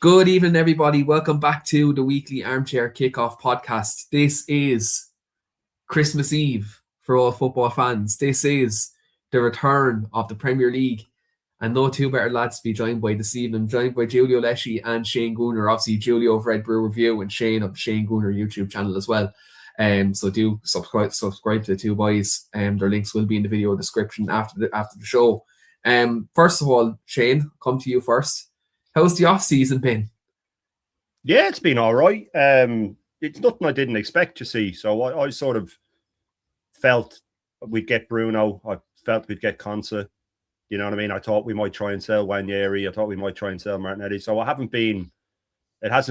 Good evening, everybody. Welcome back to the Weekly Armchair Kickoff podcast. This is Christmas Eve for all football fans. This is the return of the Premier League. And no two better lads to be joined by this evening. Joined by Giulio Leschi and Shane Gooner. Obviously, Giulio of Red Brew Review and Shane of the Shane Gooner YouTube channel as well. So do subscribe to the two boys. Their links will be in the video description after the show. First of all, Shane, come to you first. How's the off season been? Yeah, it's been all right. It's nothing I didn't expect to see. So I sort of felt we'd get Bruno. I felt we'd get Konsa. You know what I mean? I thought we might try and sell Wanyeri. I thought we might try and sell Martinelli. So it hasn't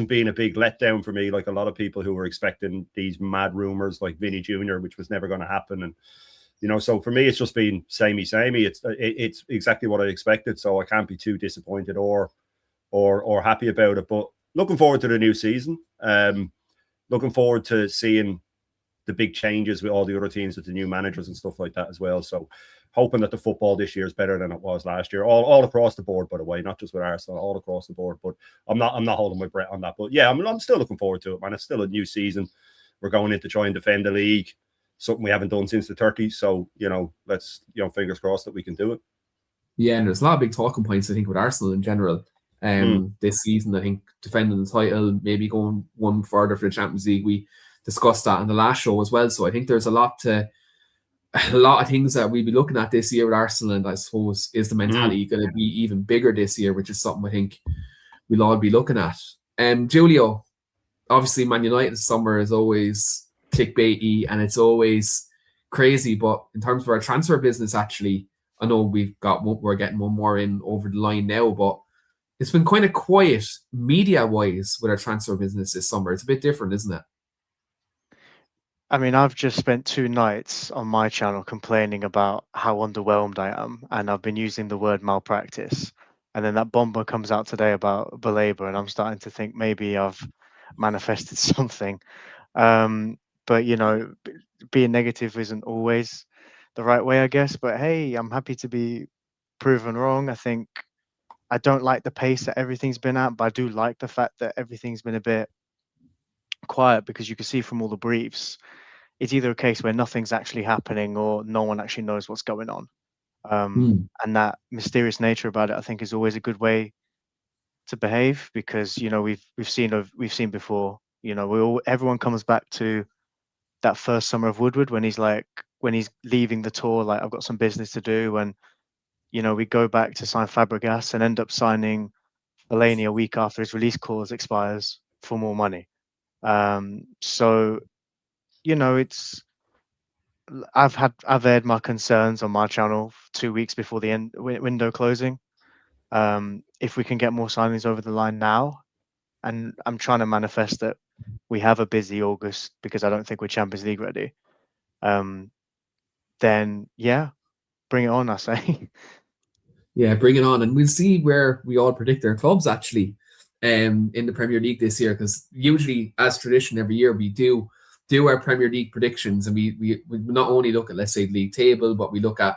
been a big letdown for me, like a lot of people who were expecting these mad rumors like Vinny Jr., which was never going to happen. And so for me, it's just been samey. It's exactly what I expected. So I can't be too disappointed or happy about it. But looking forward to the new season. Looking forward to seeing the big changes with all the other teams with the new managers and stuff like that as well. So hoping that the football this year is better than it was last year, all across the board, by the way, not just with Arsenal, all across the board. But I'm not holding my breath on that. But yeah, I'm still looking forward to it, man. It's still a new season. We're going in to try and defend the league, something we haven't done since the 30s. So let's fingers crossed that we can do it. Yeah, and there's a lot of big talking points, I think, with Arsenal in general. This season, I think defending the title, maybe going one further for the Champions League. We discussed that in the last show as well. So I think there's a lot of things that we'll be looking at this year with Arsenal, and I suppose is the mentality going to be even bigger this year, which is something I think we'll all be looking at. Giulio, obviously Man United summer is always clickbaity and it's always crazy, but in terms of our transfer business, actually, I know we're getting one more in over the line now, but it's been kind of quiet media-wise with our transfer business this summer. It's a bit different, isn't it? I mean, I've just spent 2 nights on my channel complaining about how underwhelmed I am, and I've been using the word malpractice. And then that bomber comes out today about Baleba, and I'm starting to think maybe I've manifested something. But being negative isn't always the right way, I guess. But hey, I'm happy to be proven wrong. I don't like the pace that everything's been at, but I do like the fact that everything's been a bit quiet, because you can see from all the briefs, it's either a case where nothing's actually happening or no one actually knows what's going on. And that mysterious nature about it, I think, is always a good way to behave, because we've seen before. Everyone comes back to that first summer of Woodward when he's leaving the tour, like, I've got some business to do, and we go back to sign Fabregas and end up signing Fellaini a week after his release clause expires for more money. So I've aired my concerns on my channel 2 weeks before the end window closing. If we can get more signings over the line now, and I'm trying to manifest that we have a busy August because I don't think we're Champions League ready. Then yeah, bring it on, I say. Yeah, bring it on, and we'll see where we all predict our clubs actually in the Premier League this year, because usually, as tradition, every year we do our Premier League predictions, and we not only look at, let's say, the league table, but we look at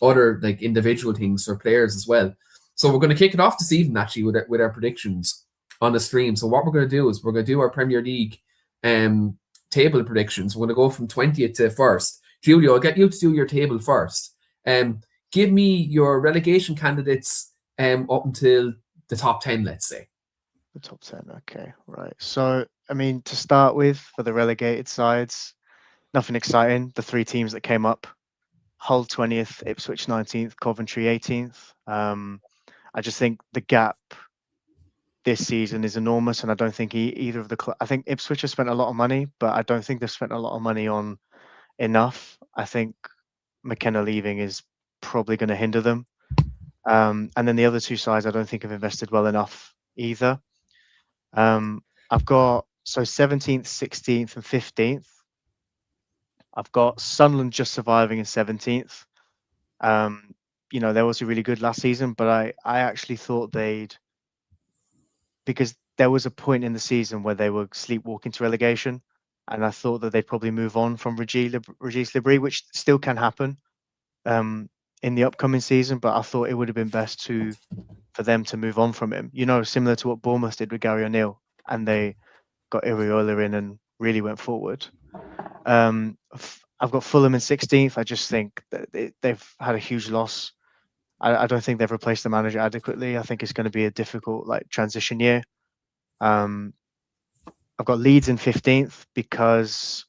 other like individual things for players as well. So we're going to kick it off this evening actually with our predictions on the stream. So what we're going to do is we're going to do our Premier League table predictions. We're going to go from 20th to 1st. Giulio, I'll get you to do your table first. Give me your relegation candidates up until the top 10, let's say. The top 10, okay, right. So, I mean, to start with, for the relegated sides, nothing exciting. The 3 teams that came up: Hull 20th, Ipswich 19th, Coventry 18th. I just think the gap this season is enormous, and I don't think either of the I think Ipswich has spent a lot of money, but I don't think they've spent a lot of money on enough. I think McKenna leaving is probably going to hinder them. And then the other 2 sides I don't think have invested well enough either. I've got 17th, 16th, and 15th. I've got Sunderland just surviving in 17th. They was really good last season, but I actually thought because there was a point in the season where they were sleepwalking to relegation, and I thought that they'd probably move on from Regis Libri, which still can happen. in the upcoming season, but I thought it would have been best for them to move on from him. You know, similar to what Bournemouth did with Gary O'Neill, and they got Iriola in and really went forward. I've got Fulham in 16th. I just think that they've had a huge loss. I don't think they've replaced the manager adequately. I think it's going to be a difficult transition year. I've got Leeds in 15th because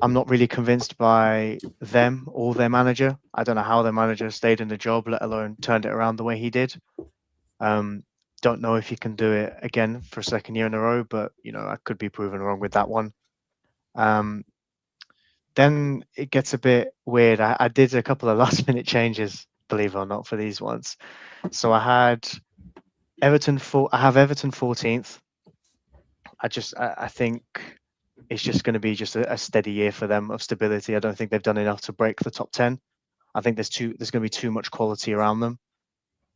I'm not really convinced by them or their manager. I don't know how their manager stayed in the job, let alone turned it around the way he did. Don't know if he can do it again for a second year in a row, but I could be proven wrong with that one. Then it gets a bit weird. I did a couple of last minute changes, believe it or not, for these ones. So I had Everton I have Everton 14th. I think it's just going to be just a steady year for them of stability. I don't think they've done enough to break the top 10. I think there's going to be too much quality around them.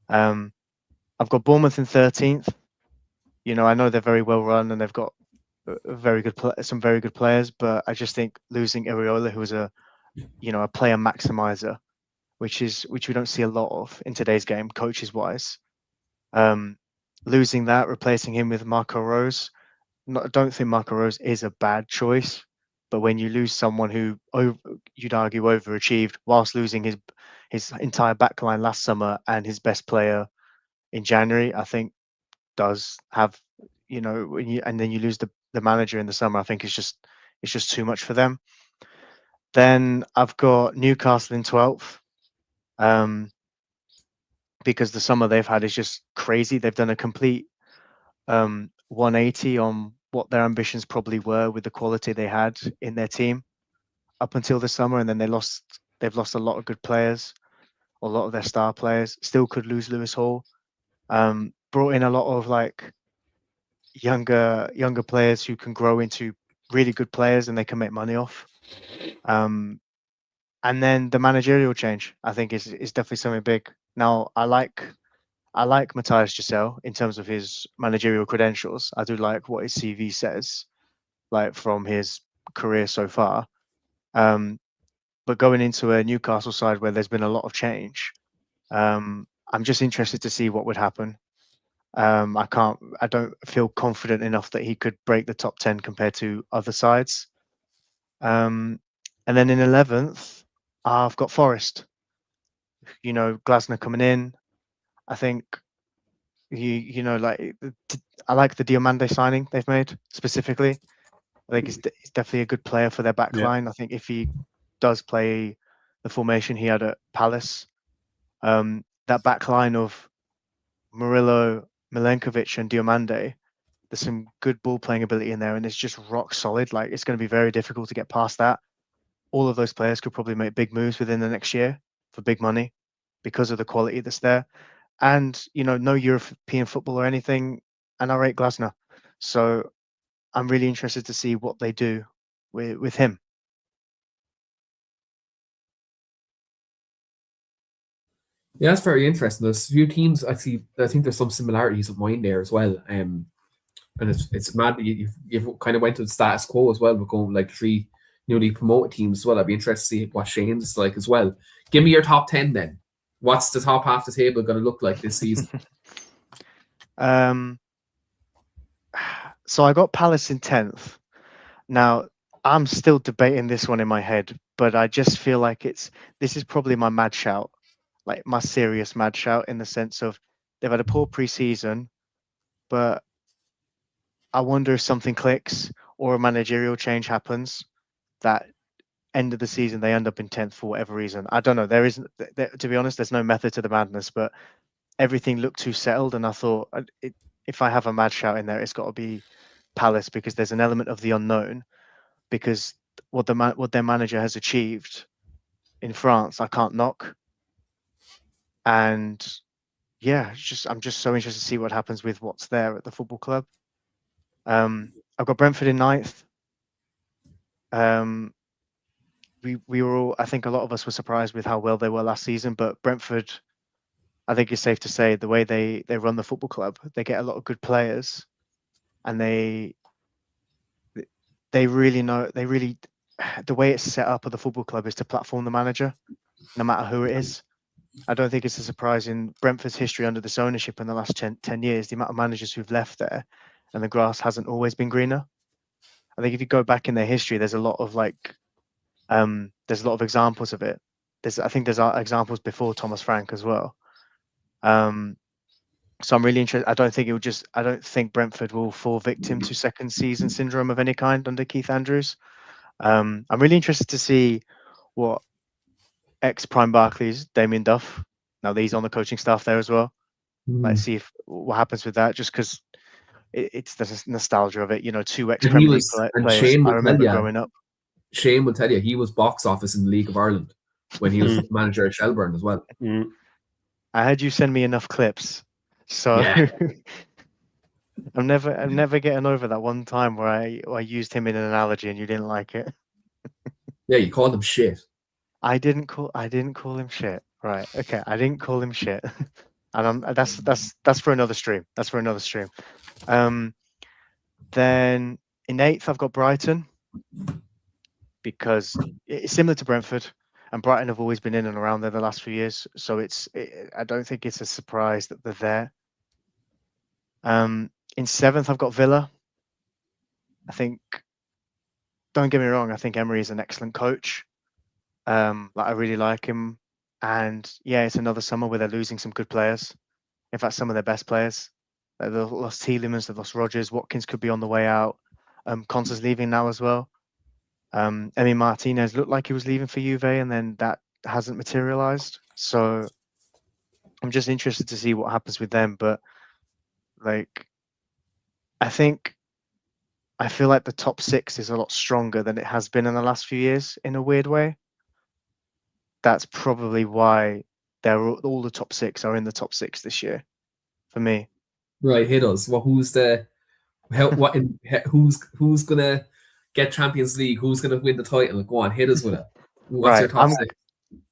I've got Bournemouth in 13th. I know they're very well run and they've got some very good players, but I just think losing Iriola, who was a player maximizer, which we don't see a lot of in today's game, coaches wise. Losing that, replacing him with Marco Rose. I don't think Marco Rose is a bad choice, but when you lose someone who you'd argue overachieved whilst losing his entire backline last summer and his best player in January, I think does have and then you lose the manager in the summer. I think it's just too much for them. Then I've got Newcastle in 12th. Because the summer they've had is just crazy. They've done a complete 180 on what their ambitions probably were with the quality they had in their team up until the summer, and then they've lost a lot of good players, a lot of their star players. Still could lose Lewis Hall. Brought in a lot of younger players who can grow into really good players and they can make money off. And then the managerial change, I think, is definitely something big. Now, I like Matthias Giselle in terms of his managerial credentials. I do like what his CV says, from his career so far. But going into a Newcastle side where there's been a lot of change, I'm just interested to see what would happen. I don't feel confident enough that he could break the top 10 compared to other sides. And then in 11th, I've got Forest. Glasner coming in. I think I like the Diomande signing they've made specifically. I think he's definitely a good player for their back line. I think if he does play the formation he had at Palace, that back line of Murillo, Milenkovic and Diomande, there's some good ball playing ability in there and it's just rock solid. It's going to be very difficult to get past that. All of those players could probably make big moves within the next year for big money because of the quality that's there. And, no European football or anything, and I rate Glasner. So I'm really interested to see what they do with him. Yeah, that's very interesting. There's a few teams I think there's some similarities of mine there as well. And it's mad that you've kind of went to the status quo as well, with going 3 newly promoted teams as well. I'd be interested to see what Shane's like as well. Give me your top 10 then. What's the top half of the table going to look like this season? So I got Palace in 10th. Now, I'm still debating this one in my head, but I just feel like this is probably my mad shout, my serious mad shout, in the sense of they've had a poor pre-season, but I wonder if something clicks or a managerial change happens that end of the season they end up in 10th for whatever reason. I don't know. To be honest, there's no method to the madness, but everything looked too settled, and I thought if I have a mad shout in there, it's got to be Palace, because there's an element of the unknown, because what their manager has achieved in France, I can't knock. And yeah, I'm just so interested to see what happens with what's there at the football club. I've got Brentford in 9th. We were all, I think a lot of us were surprised with how well they were last season, but Brentford, I think it's safe to say, the way they run the football club, they get a lot of good players, and they really know, the way it's set up at the football club is to platform the manager, no matter who it is. I don't think it's a surprise in Brentford's history under this ownership in the last 10 years, the amount of managers who've left there and the grass hasn't always been greener. I think if you go back in their history, there's a lot of examples of it. I think there's examples before Thomas Frank as well. So I'm really interested. I don't think Brentford will fall victim to second season syndrome of any kind under Keith Andrews. I'm really interested to see what ex-Prime Barclays, Damien Duff, now that he's on the coaching staff there as well. Let's see what happens with that, just because it's the nostalgia of it. 2 ex-Premier League players Shane I remember growing up. Shane will tell you he was box office in the League of Ireland when he was manager at Shelbourne as well. I had you send me enough clips, so Yeah. I'm never getting over that one time where I used him in an analogy and you didn't like it. Yeah, you called him shit. I didn't call him shit. Right. Okay. I didn't call him shit. And that's for another stream. That's for another stream. Then in 8th I've got Brighton, because it's similar to Brentford, and Brighton have always been in and around there the last few years. So I don't think it's a surprise that they're there. In 7th I've got Villa. Don't get me wrong, I think Emery is an excellent coach. I really like him. And yeah, it's another summer where they're losing some good players. In fact, some of their best players. They've lost Tielemans, they've lost Rodgers. Watkins could be on the way out. Konsa's leaving now as well. Emi Martinez looked like he was leaving for Juve, and then that hasn't materialized. So I'm just interested to see what happens with them. But I feel like the top 6 is a lot stronger than it has been in the last few years in a weird way. That's probably why all the top 6 are in the top 6 this year for me. Right, hit us. Well, who's gonna get Champions League? Who's gonna win the title? Go on, hit us with it. What's your top 6?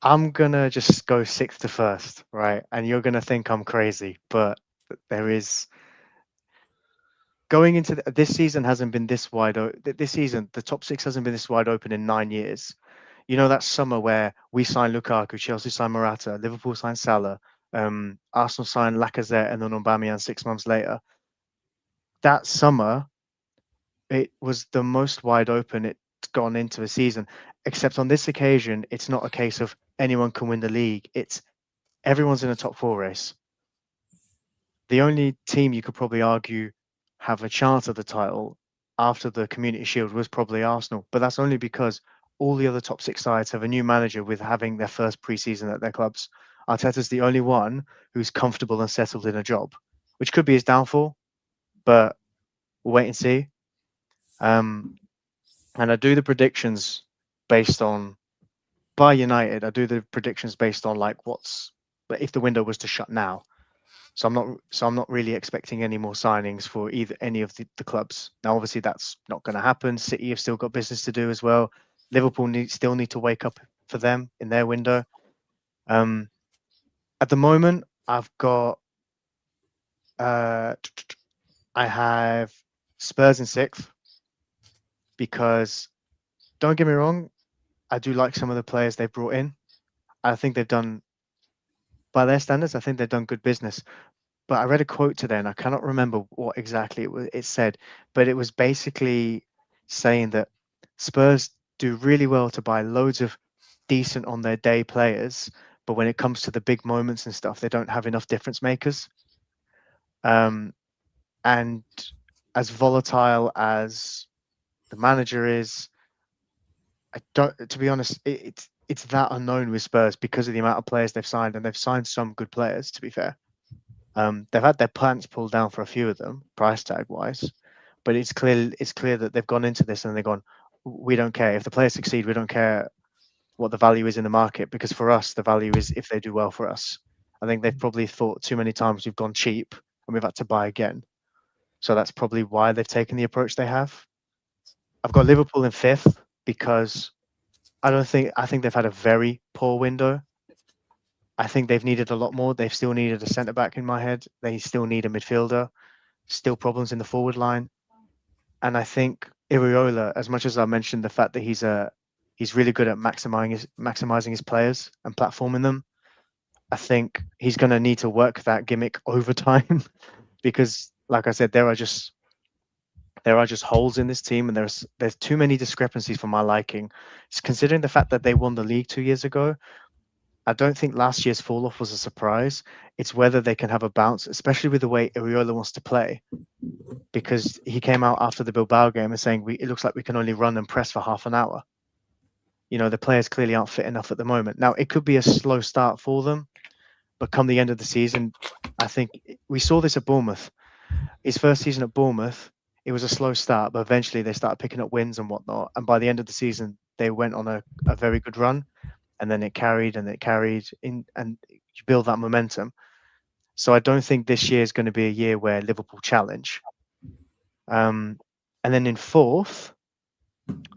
I'm gonna just go 6th to 1st, right? And you're gonna think I'm crazy, but there is going into this season hasn't been this wide open. This season, the top 6 hasn't been this wide open in 9 years. That summer where we signed Lukaku, Chelsea signed Morata, Liverpool signed Salah, Arsenal signed Lacazette, and then Aubameyang 6 months later. That summer, it was the most wide open it's gone into a season. Except on this occasion, it's not a case of anyone can win the league. It's everyone's in a top 4 race. The only team you could probably argue have a chance at the title after the Community Shield was probably Arsenal, but that's only because all the other top 6 sides have a new manager with having their first pre-season at their clubs. Arteta's the only one who's comfortable and settled in a job, which could be his downfall, but we'll wait and see. And I do the predictions based on United. I do the predictions based on but if the window was to shut now. So I'm not really expecting any more signings for any of the clubs. Now, obviously, that's not going to happen. City have still got business to do as well. Liverpool still need to wake up for them in their window. At the moment, I've got I have Spurs in 6th, because don't get me wrong, I do like some of the players they've brought in. I think they've done, by their standards, I think they've done good business. But I read a quote today, and I cannot remember what exactly it said, but it was basically saying that Spurs do really well to buy loads of decent on their day players, but when it comes to the big moments and stuff, they don't have enough difference makers. And as volatile as the manager is, to be honest, it's that unknown with Spurs because of the amount of players they've signed, and they've signed some good players, to be fair. They've had their pants pulled down for a few of them, price tag wise, but it's clear that they've gone into this and they've gone, we don't care if the players succeed. We don't care what the value is in the market, because for us, the value is if they do well for us. I think they've probably thought too many times we've gone cheap and we've had to buy again. So that's probably why they've taken the approach they have. I've got Liverpool in 5th because I think they've had a very poor window. I think they've needed a lot more. They've still needed a centre back in my head. They still need a midfielder. Still problems in the forward line. And I think Iriola, as much as I mentioned the fact that he's really good at maximizing his players and platforming them, I think he's going to need to work that gimmick over time because, like I said, there are just holes in this team, and there's too many discrepancies for my liking. It's considering the fact that they won the league 2 years ago. I don't think last year's fall off was a surprise. It's whether they can have a bounce, especially with the way Iriola wants to play, because he came out after the Bilbao game and saying it looks like we can only run and press for half an hour. The players clearly aren't fit enough at the moment. Now, it could be a slow start for them, but come the end of the season, I think we saw this at Bournemouth. His first season at Bournemouth, it was a slow start, but eventually they started picking up wins and whatnot. And by the end of the season, they went on a very good run, and then it carried in, and you build that momentum. So I don't think this year is going to be a year where Liverpool challenge. And then in fourth,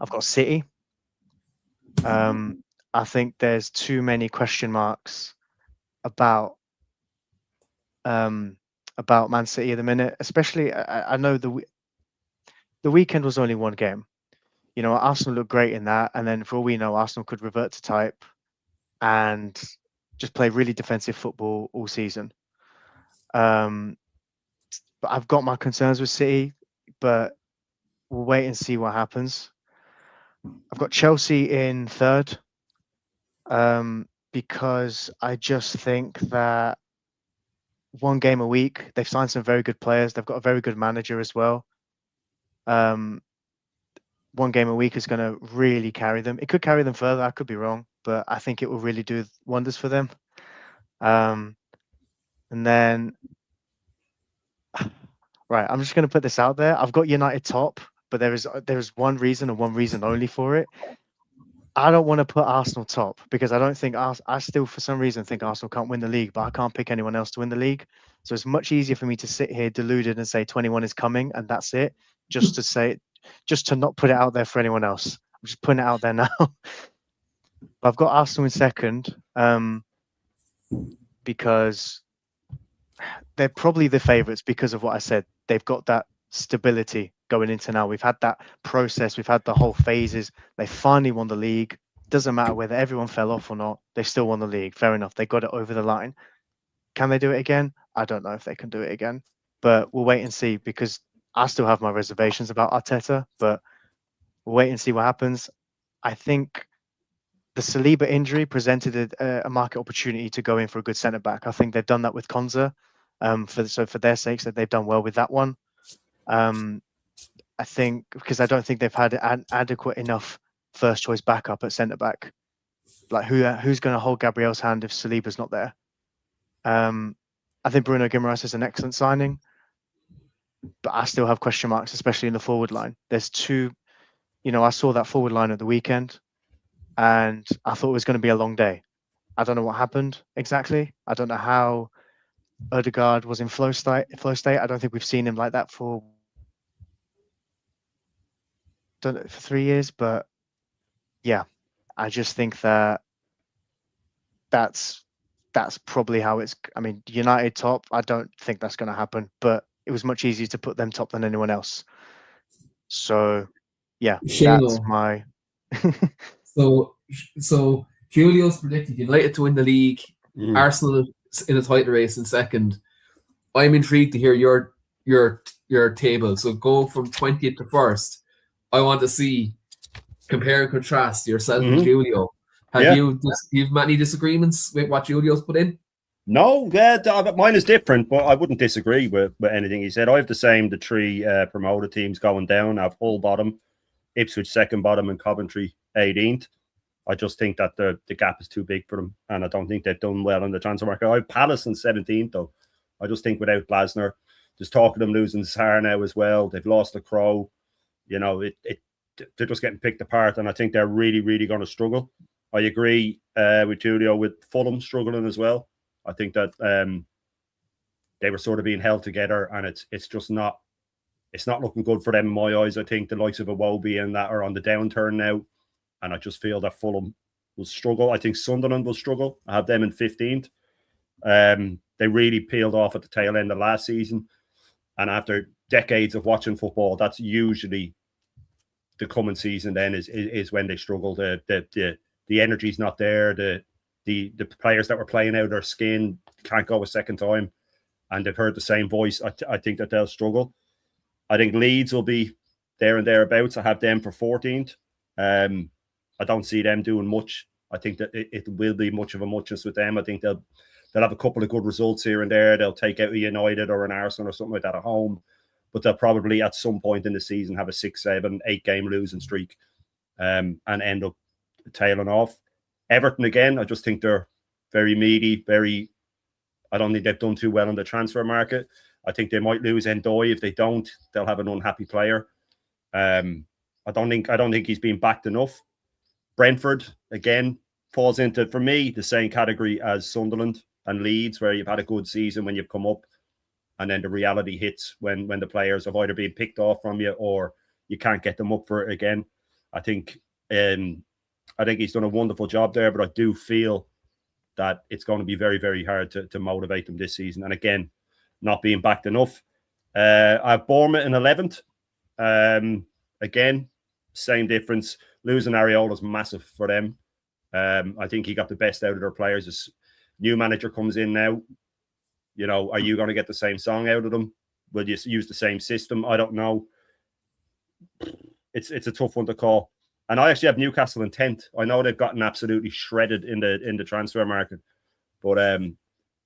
I've got City. I think there's too many question marks about Man City at the minute. Especially, I know the weekend was only one game. Arsenal looked great in that, and then for all we know, Arsenal could revert to type and just play really defensive football all season. But I've got my concerns with City, but we'll wait and see what happens. I've got Chelsea in third, because I just think that one game a week, they've signed some very good players. They've got a very good manager as well. One game a week is going to really carry them. It could carry them further. I could be wrong, but I think it will really do wonders for them. And then, right, I'm just going to put this out there. I've got United top, but there is one reason and one reason only for it. I don't want to put Arsenal top because I don't think I still, for some reason, think Arsenal can't win the league, but I can't pick anyone else to win the league. So it's much easier for me to sit here deluded and say 21 is coming and that's it, just to not put it out there for anyone else. I'm just putting it out there now. I've got Arsenal in second, because they're probably the favourites because of what I said. They've got that stability going into now. We've had that process. We've had the whole phases. They finally won the league. Doesn't matter whether everyone fell off or not. They still won the league. Fair enough. They got it over the line. Can they do it again? I don't know if they can do it again, but we'll wait and see because I still have my reservations about Arteta, but we'll wait and see what happens. I think the Saliba injury presented a market opportunity to go in for a good centre back. I think they've done that with Konza. For their sakes, that they've done well with that one. I think because I don't think they've had an adequate enough first choice backup at centre back. Like who's going to hold Gabriel's hand if Saliba's not there? I think Bruno Guimaraes is an excellent signing, but I still have question marks, especially in the forward line. There's two, I saw that forward line at the weekend, and I thought it was going to be a long day. I don't know what happened exactly. I don't know how Odegaard was in flow state. I don't think we've seen him like that for 3 years, but yeah, I just think that's probably how it's. I mean, United top, I don't think that's going to happen, but it was much easier to put them top than anyone else. So yeah, that's my. So Julio's predicted United to win the league, Arsenal in a title race in second. I'm intrigued to hear your table. So go from 20th to first. I want to see, compare and contrast yourself and Julio. Have you many disagreements with what Julio's put in? No, mine is different, but I wouldn't disagree with anything he said. I have the same, the three promoted teams going down. I have Hull bottom, Ipswich second bottom, and Coventry 18th. I just think that the gap is too big for them, and I don't think they've done well in the transfer market. I have Palace in 17th, though. I just think without Glasner, there's talk of them losing Sarr now as well. They've lost the Crow. They're just getting picked apart, and I think they're really, really going to struggle. I agree with Julio with Fulham struggling as well. I think that they were sort of being held together, and it's just not looking good for them in my eyes. I think the likes of Iwobi and that are on the downturn now, and I just feel that Fulham will struggle. I think Sunderland will struggle. I have them in 15th. They really peeled off at the tail end of last season, and after decades of watching football, that's usually the coming season. Then is when they struggle. The energy's not there. the players that were playing out of their skin can't go a second time, and they've heard the same voice. I think that they'll struggle. I think Leeds will be there and thereabouts. I have them for 14th. I don't see them doing much. I think that it will be much of a muchness with them. I think they'll have a couple of good results here and there. They'll take out a United or an Arsenal or something like that at home, but they'll probably at some point in the season have a 6, 7, 8 game losing streak, and end up tailing off. Everton again, I just think they're very meaty, I don't think they've done too well on the transfer market. I think they might lose Ndoye. If they don't, they'll have an unhappy player. I don't think he's been backed enough. Brentford again falls into, for me, the same category as Sunderland and Leeds, where you've had a good season when you've come up, and then the reality hits when the players have either been picked off from you or you can't get them up for it again. I think he's done a wonderful job there, but I do feel that it's going to be very, very hard to motivate them this season. And again, not being backed enough. I have Bournemouth in 11th. Again, same difference. Losing Areola is massive for them. I think he got the best out of their players. This new manager comes in now. You know, are you going to get the same song out of them? Will you use the same system? I don't know. It's a tough one to call. And I actually have Newcastle in 10th. I know they've gotten absolutely shredded in the transfer market, but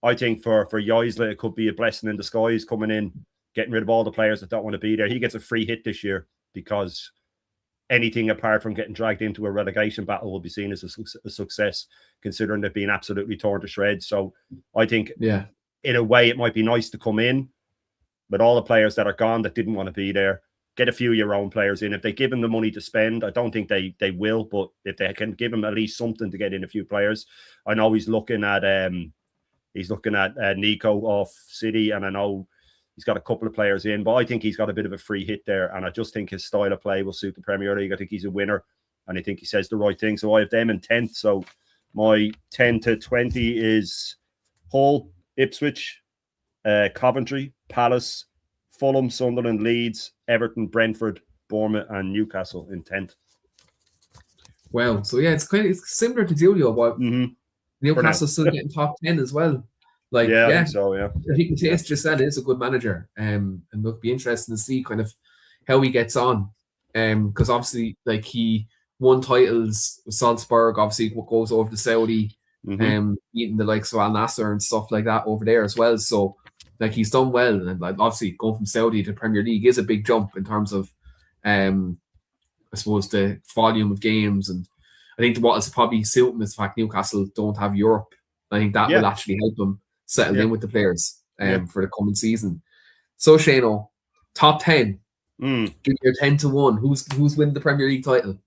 I think for Yoisler, it could be a blessing in disguise coming in, getting rid of all the players that don't want to be there. He gets a free hit this year because anything apart from getting dragged into a relegation battle will be seen as a success, considering they've been absolutely torn to shreds. So I think, in a way, it might be nice to come in with all the players that are gone that didn't want to be there. Get a few of your own players in. If they give him the money to spend, I don't think they will, but if they can give him at least something to get in a few players. I know he's looking at Nico off City, and I know he's got a couple of players in, but I think he's got a bit of a free hit there, and I just think his style of play will suit the Premier League. I think he's a winner, and I think he says the right thing. So I have them in 10th. So my 10 to 20 is Hull, Ipswich, Coventry, Palace, Fulham, Sunderland, Leeds, Everton, Brentford, Bournemouth, and Newcastle in 10th. Well, so yeah, it's similar to Julio, but Newcastle still getting top 10 as well. Like, I think so, yeah. I think Mathias just said is a good manager, and it'll be interesting to see kind of how he gets on, because obviously, like, he won titles with Salzburg. Obviously, what goes over to Saudi, beating the likes of Al Nassr and stuff like that over there as well. So, like, he's done well, and like, obviously going from Saudi to Premier League is a big jump in terms of, I suppose, the volume of games. And I think what is probably suit him is the fact Newcastle don't have Europe. I think that will actually help him settle in with the players for the coming season. So, Shane, top 10, give your 10 to 1. Who's winning the Premier League title?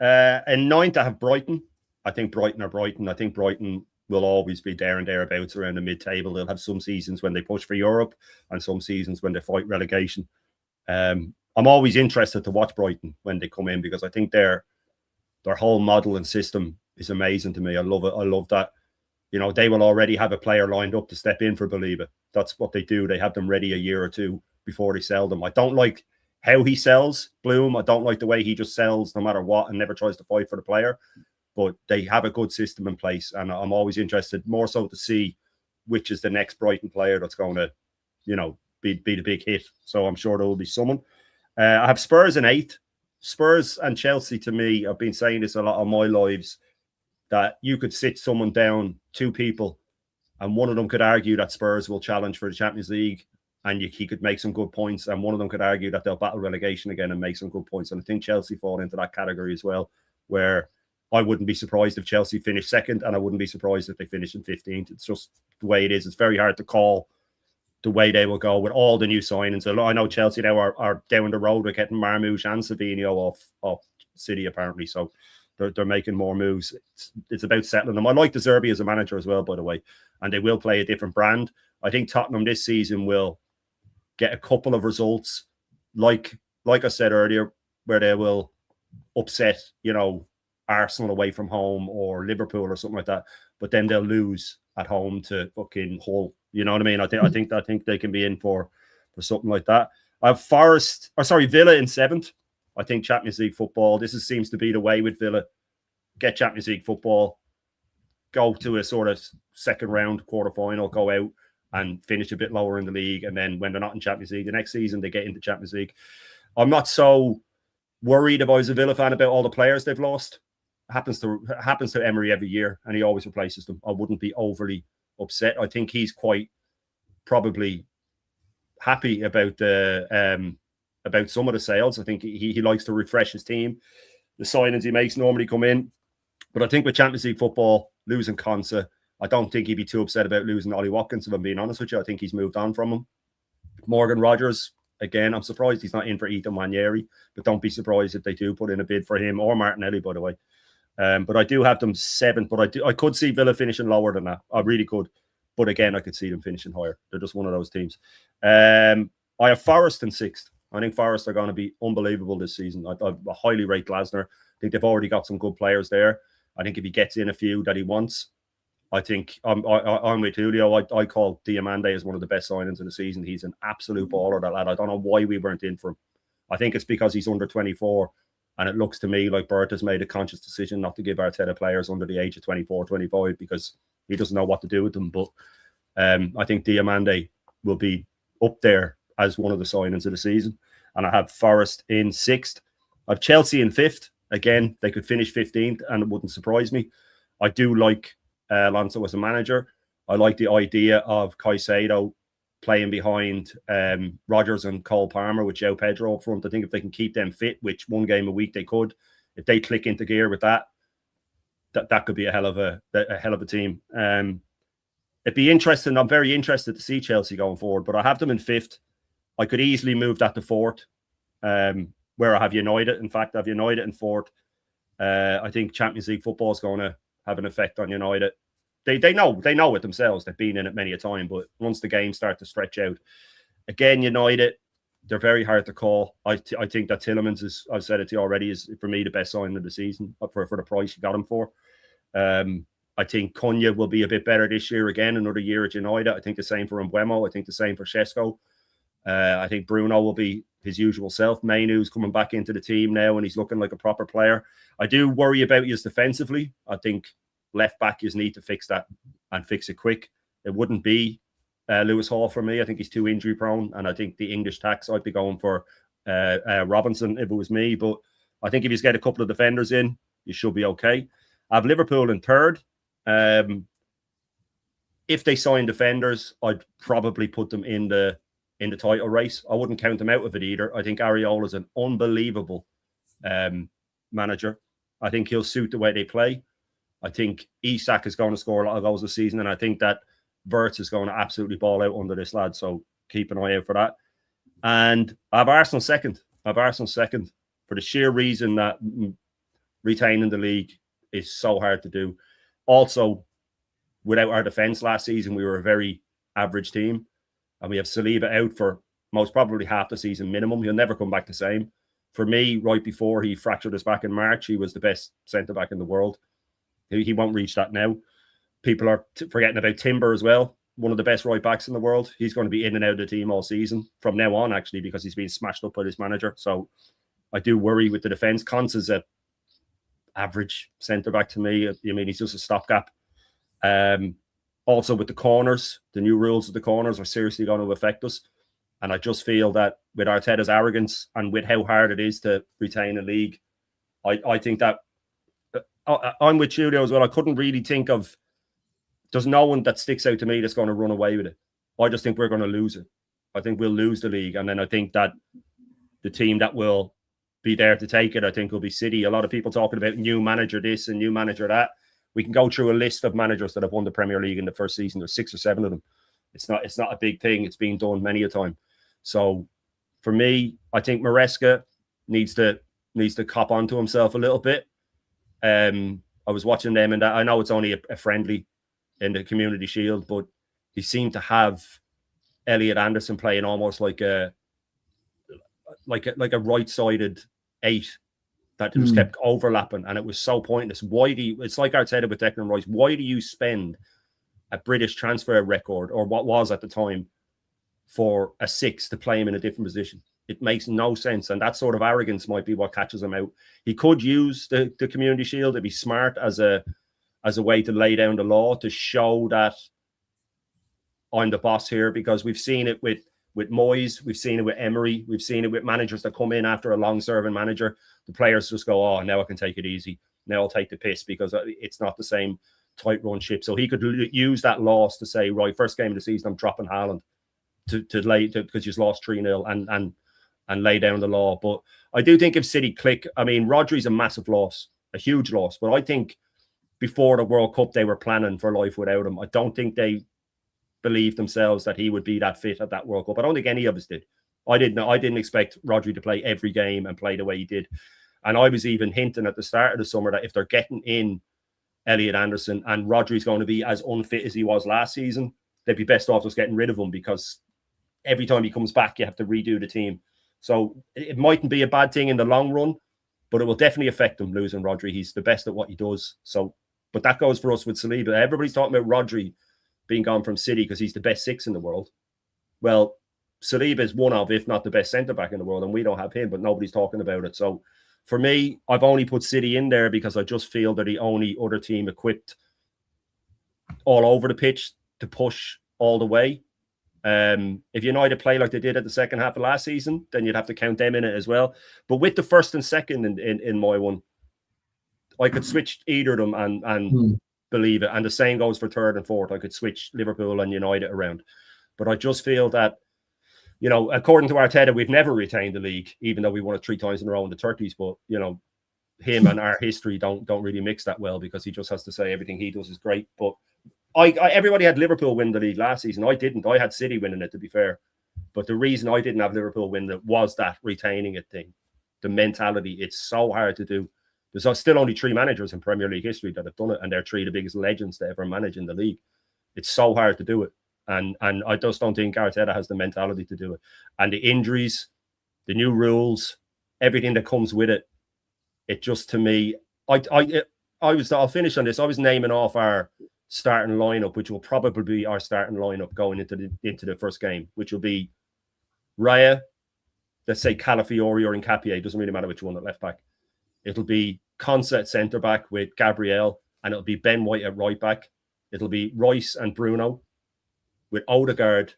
In 9th, I have Brighton. I think Brighton are Brighton. I think Brighton will always be there and thereabouts around the mid-table. They'll have some seasons when they push for Europe and some seasons when they fight relegation. I'm always interested to watch Brighton when they come in, because I think their whole model and system is amazing to me. I love it. I love that. You know, they will already have a player lined up to step in for Believer. That's what they do. They have them ready a year or two before they sell them. I don't like how he sells Bloom. I don't like the way he just sells no matter what and never tries to fight for the player. But they have a good system in place, and I'm always interested more so to see which is the next Brighton player that's going to, you know, be the big hit. So I'm sure there will be someone. I have Spurs in 8th. Spurs and Chelsea, to me, I've been saying this a lot on my lives, that you could sit someone down, 2 people, and one of them could argue that Spurs will challenge for the Champions League, and he could make some good points, and one of them could argue that they'll battle relegation again and make some good points. And I think Chelsea fall into that category as well, where I wouldn't be surprised if Chelsea finished 2nd, and I wouldn't be surprised if they finish in 15th. It's just the way it is. It's very hard to call the way they will go with all the new signings. I know Chelsea now are down the road with getting Marmoush and Savinho off City, apparently. So they're making more moves. It's about settling them. I like De Zerbi as a manager as well, by the way, and they will play a different brand. I think Tottenham this season will get a couple of results, like I said earlier, where they will upset, you know, Arsenal away from home or Liverpool or something like that, but then they'll lose at home to fucking Hull. You know what I mean? I think they can be in for something like that. I have Villa in 7th. I think Champions League football. Seems to be the way with Villa. Get Champions League football. go to a sort of second round quarter final, go out and finish a bit lower in the league, and then when they're not in Champions League the next season, they get into Champions League. I'm not so worried if I was a Villa fan about all the players they've lost. Happens to Emery every year, and he always replaces them. I wouldn't be overly upset. I think he's quite probably happy about some of the sales. I think he likes to refresh his team. The signings he makes normally come in. But I think with Champions League football, losing Konsa, I don't think he'd be too upset about losing Ollie Watkins, if I'm being honest with you. I think he's moved on from him. Morgan Rogers, again, I'm surprised he's not in for Ethan Nwaneri, but don't be surprised if they do put in a bid for him or Martinelli, by the way. But I do have them 7th, but I could see Villa finishing lower than that. I really could. But again, I could see them finishing higher. They're just one of those teams. I have Forest in 6th. I think Forest are going to be unbelievable this season. I highly rate Glasner. I think they've already got some good players there. I think if he gets in a few that he wants, I think I'm with Julio. I call Diamande as one of the best signings of the season. He's an absolute baller, that lad. I don't know why we weren't in for him. I think it's because he's under 24, and it looks to me like Bert has made a conscious decision not to give Arteta players under the age of 24, 25 because he doesn't know what to do with them. But I think Diamande will be up there as one of the signings of the season. And I have Forest in 6th. I have Chelsea in 5th. Again, they could finish 15th and it wouldn't surprise me. I do like Alonso as a manager. I like the idea of Caicedo playing behind Rodgers and Cole Palmer with João Pedro up front. I think if they can keep them fit, which one game a week they could, if they click into gear with that could be a hell of a team. It'd be interesting. I'm very interested to see Chelsea going forward, but I have them in 5th. I could easily move that to 4th, where I have United. In fact, I have United in 4th. I think Champions League football is going to have an effect on United. They know it themselves. They've been in it many a time, but once the games start to stretch out, again, United, they're very hard to call. I think that Tielemans is, I've said it to you already, is for me the best signing of the season for the price you got him for. I think Cunha will be a bit better this year again, another year at United. I think the same for Mbeumo. I think the same for Šeško. I think Bruno will be his usual self. Mainu's coming back into the team now and he's looking like a proper player. I do worry about you defensively. I think left back you need to fix that and fix it quick. It wouldn't be Lewis Hall for me. I think he's too injury prone, and I think the English tax, I'd be going for Robinson if it was me. But I think if you get a couple of defenders in, you should be okay. I have Liverpool in 3rd. If they sign defenders, I'd probably put them in the title race. I wouldn't count them out of it either. I think Areola is an unbelievable manager. I think he'll suit the way they play. I think Isak is going to score a lot of goals this season, and I think that Wirtz is going to absolutely ball out under this lad. So keep an eye out for that. And I have Arsenal 2nd. I have Arsenal 2nd for the sheer reason that retaining the league is so hard to do. Also, without our defence last season, we were a very average team. And we have Saliba out for most probably half the season minimum. He'll never come back the same. For me, right before he fractured his back in March, he was the best centre-back in the world. He won't reach that now. People are forgetting about Timber as well. One of the best right-backs in the world. He's going to be in and out of the team all season. From now on, actually, because he's been smashed up by this manager. So I do worry with the defence. Konsa's a average centre-back to me. I mean, he's just a stopgap. Also with the corners, the new rules of the corners are seriously going to affect us. And I just feel that with Arteta's arrogance and with how hard it is to retain a league, I think that I'm with Julio as well. I couldn't really think of, there's no one that sticks out to me that's going to run away with it. I just think we're going to lose it. I think we'll lose the league. And then I think that the team that will be there to take it, I think, will be City. A lot of people talking about new manager this and new manager that. We can go through a list of managers that have won the Premier League in the first season. There's 6 or 7 of them. It's not a big thing. It's been done many a time. So for me, I think Maresca needs to cop onto himself a little bit. I was watching them, and I know it's only a friendly in the Community Shield, but he seemed to have Elliot Anderson playing almost like a right-sided 8 that just kept overlapping, and it was so pointless. It's like Arteta with Declan Rice. Why do you spend a British transfer record, or what was at the time, for a 6 to play him in a different position? It makes no sense, and that sort of arrogance might be what catches him out. He could use the Community Shield. It'd be smart as a as a way to lay down the law, to show that I'm the boss here, because we've seen it with Moyes, we've seen it with Emery, we've seen it with managers that come in after a long-serving manager. The players just go, oh, now I can take it easy. Now I'll take the piss because it's not the same tight-run ship. So he could use that loss to say, right, first game of the season, I'm dropping Haaland because you've lost 3-0 and lay down the law. But I do think if City click, I mean, Rodri's a massive loss, a huge loss. But I think before the World Cup, they were planning for life without him. I don't think they believed themselves that he would be that fit at that World Cup. I don't think any of us did. I didn't expect Rodri to play every game and play the way he did. And I was even hinting at the start of the summer that if they're getting in Elliot Anderson and Rodri's going to be as unfit as he was last season, they'd be best off just getting rid of him, because every time he comes back, you have to redo the team. So it mightn't be a bad thing in the long run, but it will definitely affect them losing Rodri. He's the best at what he does. So, but that goes for us with Saliba. Everybody's talking about Rodri being gone from City because he's the best 6 in the world. Well, Saliba is one of, if not the best centre-back in the world, and we don't have him, but nobody's talking about it. So for me, I've only put City in there because I just feel they're the only other team equipped all over the pitch to push all the way. If United play like they did at the second half of last season, then you'd have to count them in it as well. But with the first and second in my one, I could switch either of them and believe it. And the same goes for third and fourth. I could switch Liverpool and United around. But I just feel that, you know, according to Arteta, we've never retained the league, even though we won it 3 times in a row in the 30s. But, you know, him and our history don't really mix that well, because he just has to say everything he does is great. But everybody had Liverpool win the league last season. I didn't. I had City winning it, to be fair. But the reason I didn't have Liverpool win it was that retaining it thing, the mentality. It's so hard to do. There's still only 3 managers in Premier League history that have done it, and they're 3 of the biggest legends to ever manage in the league. It's so hard to do it. And I just don't think Arteta has the mentality to do it. And the injuries, the new rules, everything that comes with it, it just, to me, I'll finish on this. I was naming off our starting lineup, which will probably be our starting lineup going into the first game, which will be Raya, let's say Calafiori or Nkapie, doesn't really matter which one at left back. It'll be Konsa at centre back with Gabriel, and it'll be Ben White at right back. It'll be Rice and Bruno with Odegaard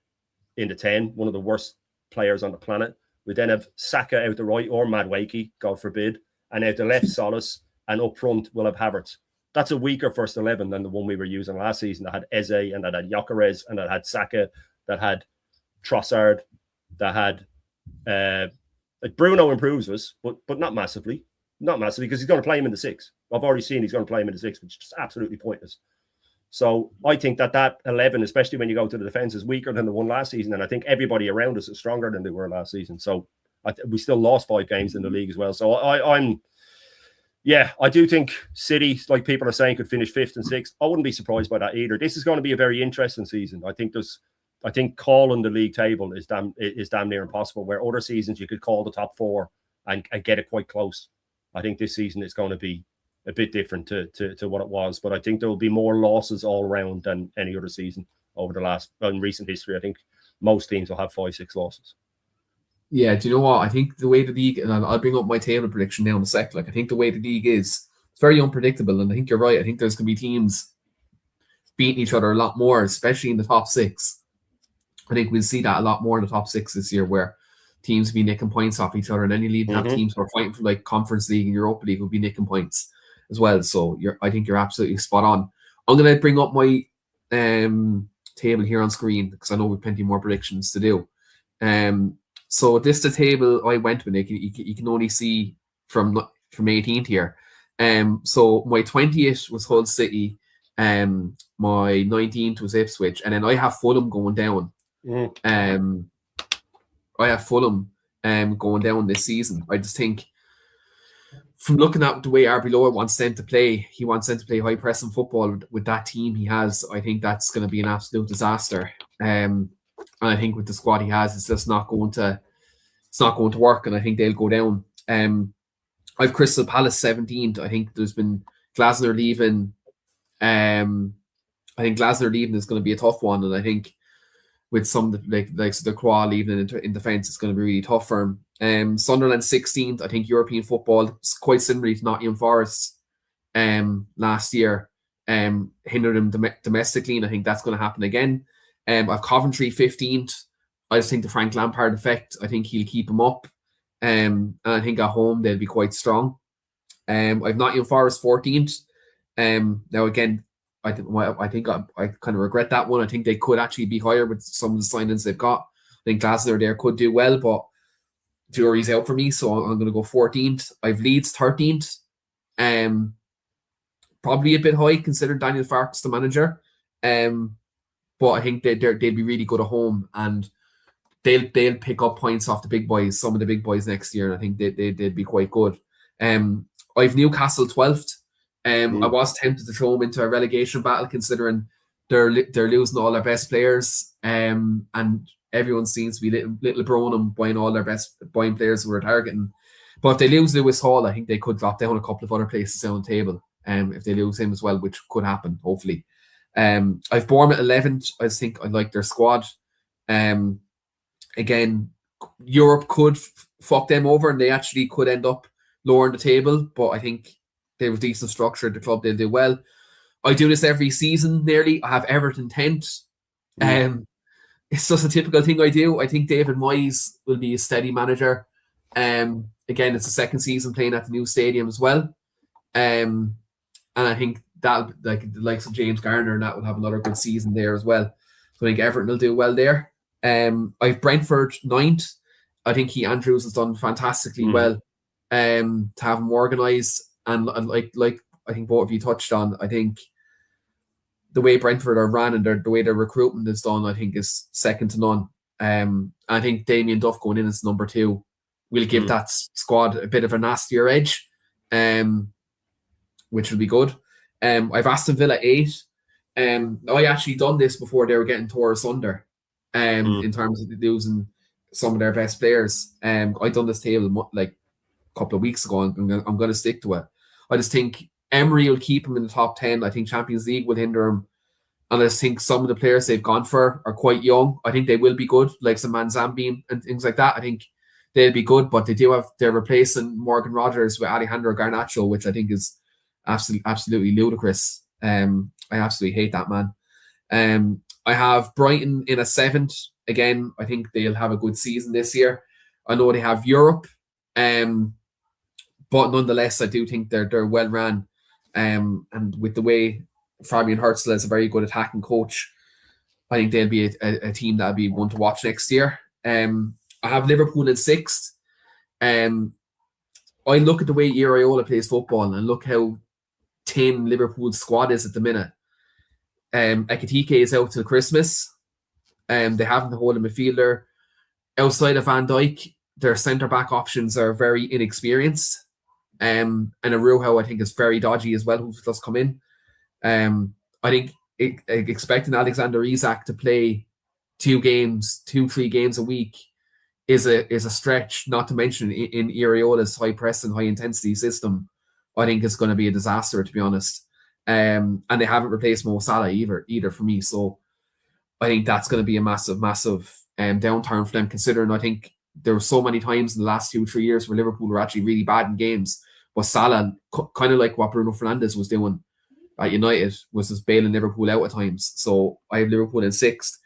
in the 10, one of the worst players on the planet. We then have Saka out the right, or Madueke, God forbid, and out the left, Solis, and up front we'll have Havertz. That's a weaker first 11 than the one we were using last season that had Eze, and that had Gyökeres, and that had Saka, that had Trossard, that had Bruno improves us, but not massively. Not massively, because he's going to play him in the 6. I've already seen he's going to play him in the 6, which is just absolutely pointless. So I think that 11, especially when you go to the defence, is weaker than the one last season. And I think everybody around us is stronger than they were last season. So we still lost 5 games in the league as well. So I do think City, like people are saying, could finish 5th and 6th. I wouldn't be surprised by that either. This is going to be a very interesting season. I think calling the league table is damn near impossible, where other seasons you could call the top 4 and get it quite close. I think this season is going to be a bit different to what it was, but I think there will be more losses all around than any other season over in recent history. I think most teams will have 5-6 losses. Yeah, do you know what? I think the way the league, and I'll bring up my table prediction now in a sec. Like, I think the way the league is, it's very unpredictable, and I think you're right. I think there's going to be teams beating each other a lot more, especially in the top 6. I think we'll see that a lot more in the top 6 this year, where teams will be nicking points off each other, and then you'll even have teams who are fighting for like Conference League and Europa League will be nicking points as well. So I think you're absolutely spot on. I'm going to bring up my table here on screen, because I know we've plenty more predictions to do. So this is the table I went with, Nick. You can only see from 18th here. So my 20th was Hull City. My 19th was Ipswich, and then I have Fulham going down. I have Fulham going down this season. I just think, from looking at the way RB Lowe wants them to play, he wants them to play high pressing football with that team he has. I think that's going to be an absolute disaster. And I think with the squad he has, it's just not going to work, and I think they'll go down. I've Crystal Palace 17th. I think there's been Glasner leaving. I think Glasner leaving is going to be a tough one, and I think with some like the Croix leaving in defence, it's going to be really tough for him. Sunderland 16th. I think European football is quite similar to Nottingham Forest last year. hinder them domestically, and I think that's going to happen again. I've Coventry 15th. I just think the Frank Lampard effect, I think he'll keep them up. And I think at home they'll be quite strong. I've Nottingham Forest 14th. Now again, I think I kind of regret that one. I think they could actually be higher with some of the signings they've got. I think Glasner there could do well, but jury's out for me, so I'm going to go 14th. I've Leeds 13th. Probably a bit high considering Daniel Farke's the manager. But I think they'll be really good at home, and they'll pick up points off the big boys, some of the big boys next year, and I think they'd be quite good. I've Newcastle 12th. I was tempted to throw them into a relegation battle considering they're losing all their best players, and everyone seems to be little Bronham buying all their buying players who are targeting. But if they lose Lewis Hall, I think they could drop down a couple of other places down the table. If they lose him as well, which could happen, hopefully. I've Bournemouth 11th. I just think I like their squad. Again, Europe could fuck them over, and they actually could end up lower in the table. But I think they have decent structure at the club. They'll do well. I do this every season nearly. I have Everton 10th. It's just a typical thing I do. I think David Moyes will be a steady manager. Again, it's the second season playing at the new stadium as well. And I think that like the likes of James Garner and that will have another good season there as well. So I think Everton will do well there. I've Brentford 9th. I think Andrews has done fantastically well to have him organised, and like I think both of you touched on, I think the way Brentford are ran and the way their recruitment is done, I think is second to none. I think Damien Duff going in as number 2 will give that squad a bit of a nastier edge, which will be good. I've Aston Villa 8. I actually done this before they were getting tore asunder, in terms of losing some of their best players. I done this table like a couple of weeks ago, and I'm going to stick to it. I just think Emery will keep him in the top 10. I think Champions League will hinder him. And I just think some of the players they've gone for are quite young. I think they will be good, like some Manzambi and things like that. I think they'll be good, but they're replacing Morgan Rogers with Alejandro Garnacho, which I think is absolutely ludicrous. I absolutely hate that man. I have Brighton in a 7th. Again, I think they'll have a good season this year. I know they have Europe, but nonetheless, I do think they're well run. And with the way Fabian Herzl is a very good attacking coach, I think they'll be a team that'll be one to watch next year. I have Liverpool in 6th. I look at the way Iraola plays football and look how thin Liverpool's squad is at the minute. Ekitike is out till Christmas. They haven't a holding midfielder. Outside of Van Dijk, their centre-back options are very inexperienced. And Arujo, I think, is very dodgy as well, who's just come in. I think expecting Alexander Isak to play 3 games a week is a stretch, not to mention in Iraola's high press and high intensity system. I think it's going to be a disaster, to be honest. And they haven't replaced Mo Salah either for me. So I think that's going to be a massive downturn for them, considering I think there were so many times in the last 2-3 years where Liverpool were actually really bad in games. But Salah, kind of like what Bruno Fernandes was doing at United, was just bailing Liverpool out at times. So I have Liverpool in 6th.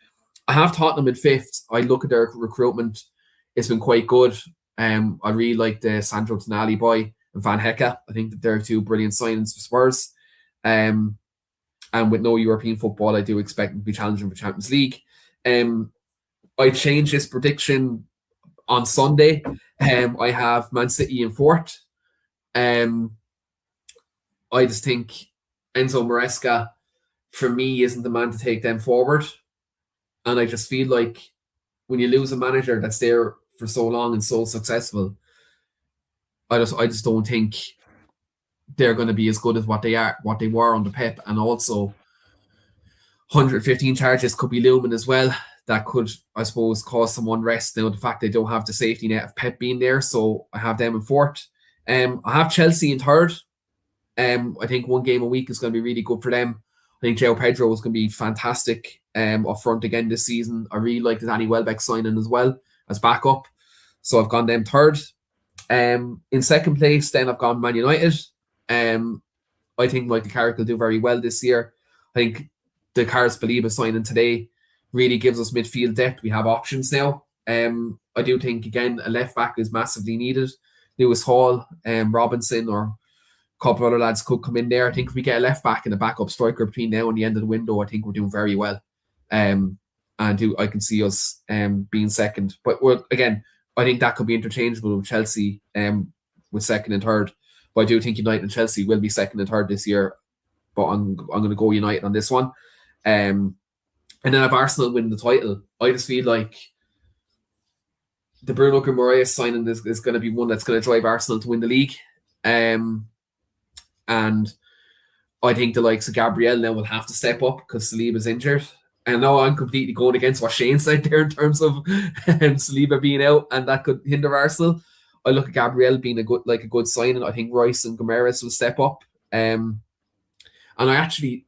I have Tottenham in 5th. I look at their recruitment. It's been quite good. I really like the Sandro Tonali boy and Van Hecke. I think that they're 2 brilliant signings for Spurs. And with no European football, I do expect them to be challenging for Champions League. I changed this prediction on Sunday. I have Man City in 4th. I just think Enzo Maresca, for me, isn't the man to take them forward. And I just feel like when you lose a manager that's there for so long and so successful, I just don't think they're going to be as good as what they were under Pep. And also 115 charges could be looming as well. That could, I suppose, cause some unrest. Now, the fact they don't have the safety net of Pep being there. So I have them in 4th. I have Chelsea in 3rd. I think 1 game a week is going to be really good for them. I think João Pedro is going to be fantastic up front again this season. I really like the Danny Welbeck signing as well as backup. So I've gone them 3rd. In 2nd place, then I've gone Man United. I think Michael Carrick will do very well this year. I think the Karis Baliba signing today really gives us midfield depth. We have options now. I do think, again, a left back is massively needed. Lewis Hall, Robinson, or a couple of other lads could come in there. I think if we get a left back and a backup striker between now and the end of the window, I think we're doing very well. And I can see us being second. But again, I think that could be interchangeable with Chelsea with second and third. But I do think United and Chelsea will be second and third this year. But I'm going to go United on this one. And then if Arsenal win the title, I just feel like the Bruno Guimaraes signing is going to be one that's going to drive Arsenal to win the league. And I think the likes of Gabriel now will have to step up because Saliba's injured. And I know I'm completely going against what Shane said there in terms of Saliba being out, and that could hinder Arsenal. I look at Gabriel being a good signing. I think Rice and Guimaraes will step up. And I actually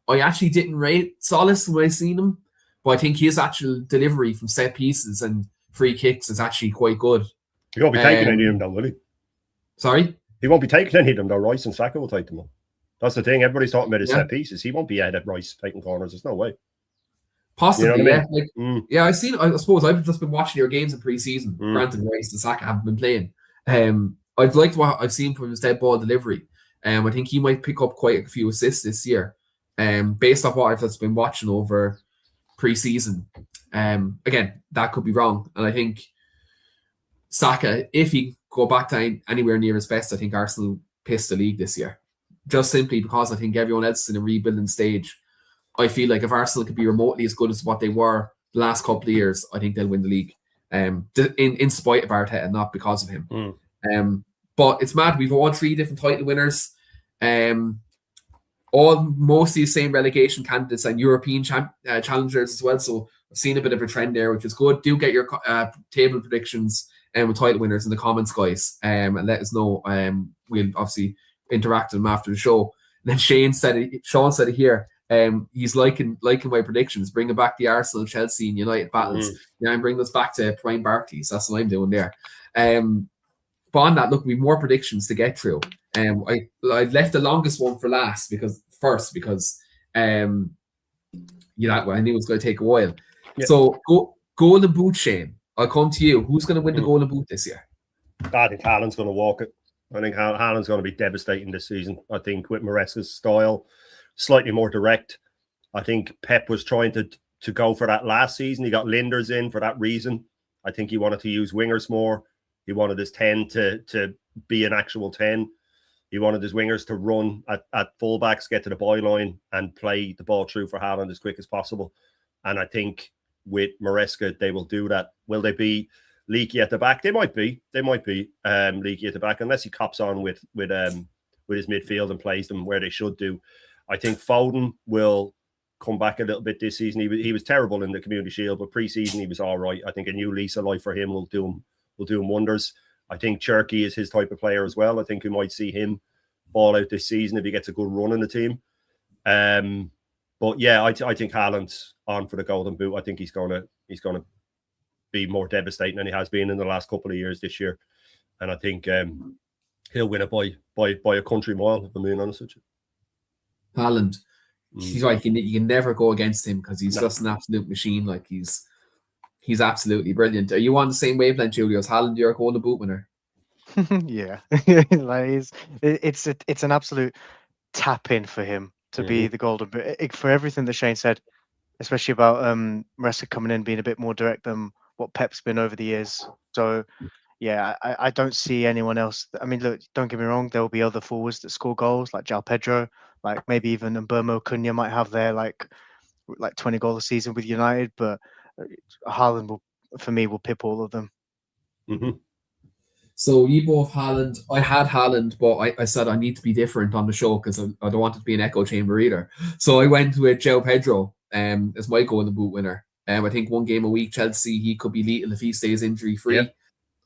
didn't rate Solis when I seen him, but I think his actual delivery from set pieces and free kicks is actually quite good. He won't be taking any of them, though, will he? Sorry? He won't be taking any of them, though. Rice and Saka will take them up. That's the thing. Everybody's talking about his set pieces. He won't be ahead of Rice taking corners. There's no way. Possibly, you know what I mean? Yeah. I suppose I've just been watching your games in pre-season. Granted, Rice and Saka haven't been playing. I've liked what I've seen from his dead ball delivery. I think he might pick up quite a few assists this year. Based off what I've just been watching over pre-season. Again, that could be wrong. And I think Saka, if he go back to anywhere near his best, I think Arsenal piss the league this year. Just simply because I think everyone else is in a rebuilding stage. I feel like if Arsenal could be remotely as good as what they were the last couple of years, I think they'll win the league. In spite of Arteta, not because of him. But it's mad. We've won 3 different title winners. All mostly the same relegation candidates and European challengers as well. So I've seen a bit of a trend there, which is good. Do get your table predictions with title winners in the comments, guys, and let us know. We'll obviously interact with them after the show. And then Sean said it here. He's liking my predictions, bringing back the Arsenal, Chelsea, and United battles. Yeah, I'm bringing us back to Prime Barclays. That's what I'm doing there. But on that, look, we have more predictions to get through. I left the longest one for last because I knew it was going to take a while. Yeah. So golden boot, Shane. I'll come to you. Who's going to win the golden boot this year? I think Haaland's going to walk it. I think Haaland's going to be devastating this season. I think with Maresca's style, slightly more direct. I think Pep was trying to go for that last season. He got Linders in for that reason. I think he wanted to use wingers more. He wanted his 10 to be an actual 10. He wanted his wingers to run at fullbacks, get to the byline, and play the ball through for Haaland as quick as possible. And I think with Maresca, they will do that. Will they be leaky at the back? They might be. Leaky at the back, unless he cops on with his midfield and plays them where they should do. I think Foden will come back a little bit this season. He was terrible in the Community Shield, but pre-season he was all right. I think a new lease of life for him will do him wonders. I think Cherky is his type of player as well. I think we might see him ball out this season if he gets a good run in the team. But yeah, I think Haaland's on for the golden boot. I think he's gonna be more devastating than he has been in the last couple of years this year. And I think he'll win it by a country mile, if I'm being honest with you. Haaland, he's right. You can never go against him because he's just an absolute machine. Like he's absolutely brilliant. Are you on the same wavelength, Julio? Is Haaland your golden boot winner? Yeah, like it's an absolute tap in for him to be the golden boot for everything that Shane said, especially about Maresca coming in being a bit more direct than what Pep's been over the years. So yeah, I don't see anyone else. I mean, look, don't get me wrong. There will be other forwards that score goals, like João Pedro, like maybe even Mbeumo Cunha might have their like 20 goals a season with United, but Haaland will pip all of them. So you both Haaland. I had Haaland, but I said I need to be different on the show because I don't want it to be an echo chamber either. So I went with João Pedro as my golden boot winner. I think one game a week, Chelsea, he could be lethal if he stays injury free. Yeah.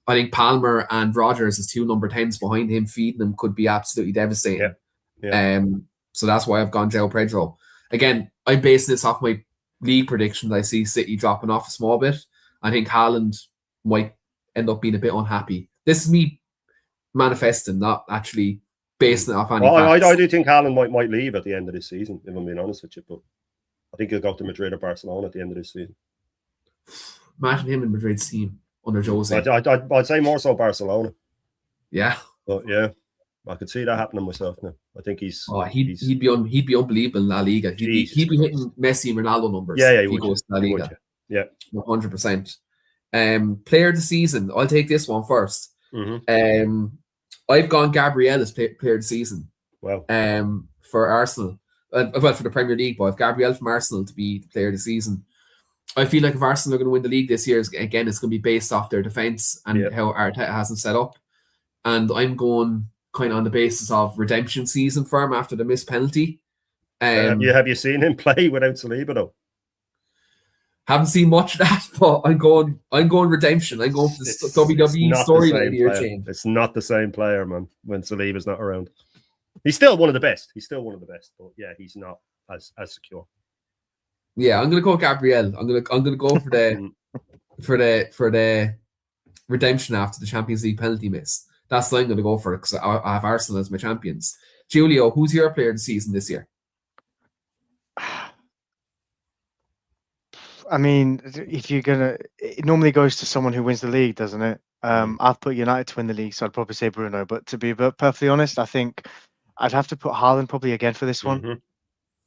I think Palmer and Rodgers as 2 number 10s behind him, feeding him could be absolutely devastating. Yeah. So that's why I've gone João Pedro. Again, I'm basing this off my league predictions. I see City dropping off a small bit. I think Haaland might end up being a bit unhappy. This is me manifesting, not actually based off any Well, facts. I do think Haaland might leave at the end of this season, if I'm being honest with you. But I think he'll go to Madrid or Barcelona at the end of this season. Imagine him in Madrid's team under Jose. I'd say more so Barcelona. Yeah. But yeah, I could see that happening myself now. I think he's. Oh, he'd be unbelievable in La Liga. He'd be hitting Messi and Ronaldo numbers. Yeah, if he goes to La Liga. Yeah, 100%. Player of the season. I'll take this one first. Mm-hmm. I've gone Gabriel as player of the season. Well, for Arsenal, well, for the Premier League, but I've Gabriel from Arsenal to be the player of the season. I feel like if Arsenal are going to win the league this year, again, it's going to be based off their defence and how Arteta has them set up. And I'm going kind of on the basis of redemption season for him after the missed penalty. have you seen him play without Saliba though? Haven't seen much of that, but I'm going redemption. I'm going for the WWE storyline here, Shane. It's not the same player, man, when Saliba's not around. He's still one of the best. But yeah, he's not as secure. Yeah, I'm gonna go Gabriel. I'm gonna go for the for the redemption after the Champions League penalty miss. That's what I'm gonna go for because I have Arsenal as my champions. Julio, who's your player of the season this year? I mean, if you're gonna, it normally goes to someone who wins the league, doesn't it? I've put United to win the league, so I'd probably say Bruno. But to be perfectly honest, I think I'd have to put Haaland probably again for this one.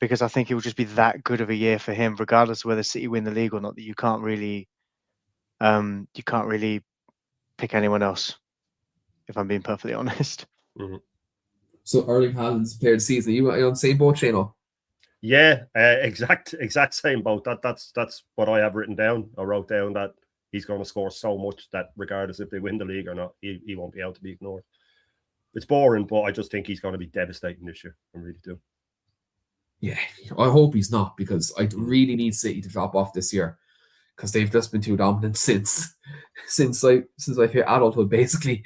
Because I think it will just be that good of a year for him, regardless of whether City win the league or not. That you can't really pick anyone else, if I'm being perfectly honest. So Erling Haaland's player of the season. Are you on the same boat, Shane? Yeah, exact same boat. That's what I have written down. I wrote down that he's going to score so much that regardless if they win the league or not, he won't be able to be ignored. It's boring, but I just think he's going to be devastating this year. I really do. Yeah, I hope he's not because I really need City to drop off this year because they've just been too dominant since I've hit adulthood basically.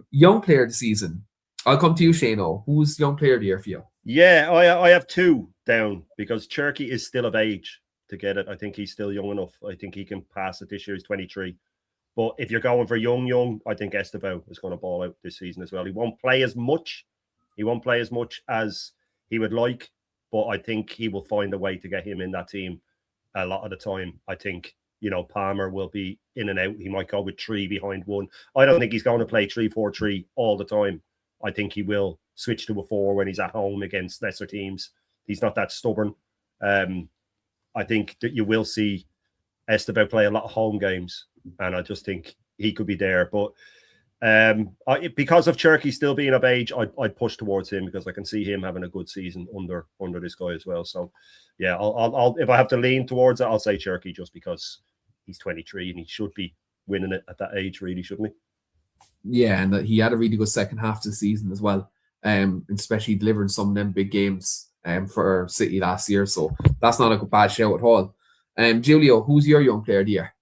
Young player of the season. I'll come to you, Shane. Who's young player of the year for you? Yeah, I have two down because Cherky is still of age to get it. I think he's still young enough. I think he can pass it this year. He's 23. But if you're going for young, I think Estevao is going to ball out this season as well. He won't play as much. As he would like. But I think he will find a way to get him in that team a lot of the time. I think, Palmer will be in and out. He might go with 3 behind 1. I don't think he's going to play 3-4-3 all the time. I think he will switch to a 4 when he's at home against lesser teams. He's not that stubborn. I think that you will see Estevao play a lot of home games. And I just think he could be there. But because of Cherky still being of age, I'd push towards him because I can see him having a good season under this guy as well. So, yeah, I'll if I have to lean towards it, I'll say Cherky just because he's 23 and he should be winning it at that age, really, shouldn't he? Yeah, and he had a really good second half of the season as well, especially delivering some of them big games for City last year. So that's not a bad show at all. Julio, who's your young player of the year?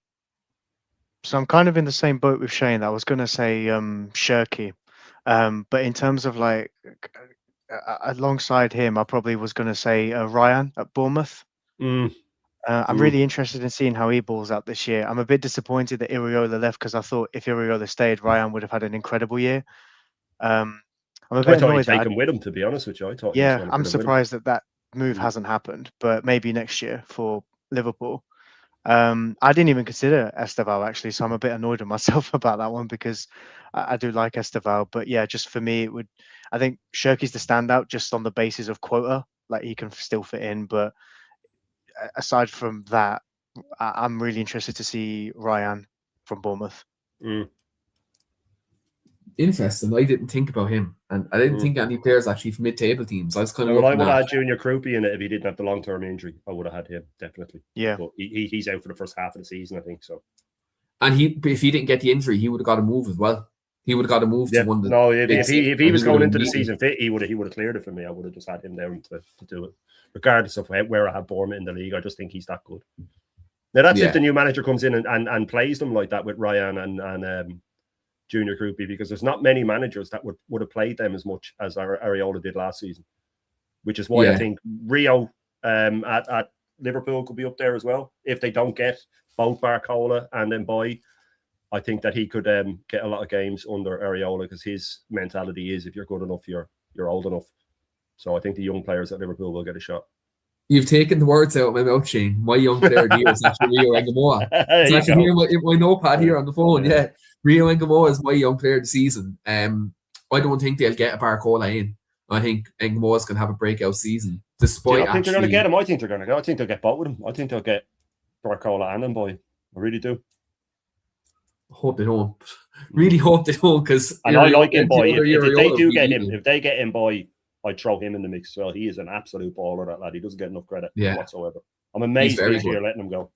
So I'm kind of in the same boat with Shane. I was going to say Shirky. But in terms of alongside him, I probably was going to say Ryan at Bournemouth. I'm really interested in seeing how he balls out this year. I'm a bit disappointed that Iriola left because I thought if Iriola stayed, Ryan would have had an incredible year. I'm a bit annoyed that him with him, to be honest with you. I'm surprised that move hasn't happened, but maybe next year for Liverpool. I didn't even consider Estevao actually, so I'm a bit annoyed with myself about that one because I do like Estevao, but yeah, just for me, I think Shirky's the standout just on the basis of quota, like he can still fit in, but aside from that, I'm really interested to see Ryan from Bournemouth. Interesting. I didn't think about him, and I didn't think any players actually from mid-table teams. I was kind of. Well, I would have had Junior Krupi in it if he didn't have the long-term injury. I would have had him definitely. Yeah, but he's out for the first half of the season, I think so. And if he didn't get the injury, he would have got a move as well. He would have got a move to one of the. No, if he was going into the season fit, he would have cleared it for me. I would have just had him down to do it, regardless of where I have Bournemouth in the league. I just think he's that good. Now that's if the new manager comes in and plays them like that with Ryan and Junior Krupi, because there's not many managers that would have played them as much as Areola did last season, which is why I think Rio at Liverpool could be up there as well. If they don't get both Barcola and then Boy, I think that he could get a lot of games under Areola because his mentality is if you're good enough, you're you're old enough. So I think the young players at Liverpool will get a shot. You've taken the words out of my mouth, Shane. My young player of the year is actually Rio Engamoa. It's actually here in my notepad here on the phone. Yeah. Rio Engamoa is my young player of the season. I don't think they'll get a Barcola in. I think Engamoa's going to have a breakout season. Despite I think they're going to get him. I think they're going to go. I think they'll get bought with him. I think they'll get Barcola and Boy. I really do. Hope they don't. Really hope they don't, because I like him, Boy. If they do get him, if they get him, Boy, I'd throw him in the mix as well. He is an absolute baller, that lad. He doesn't get enough credit whatsoever. I'm amazed this year letting him go.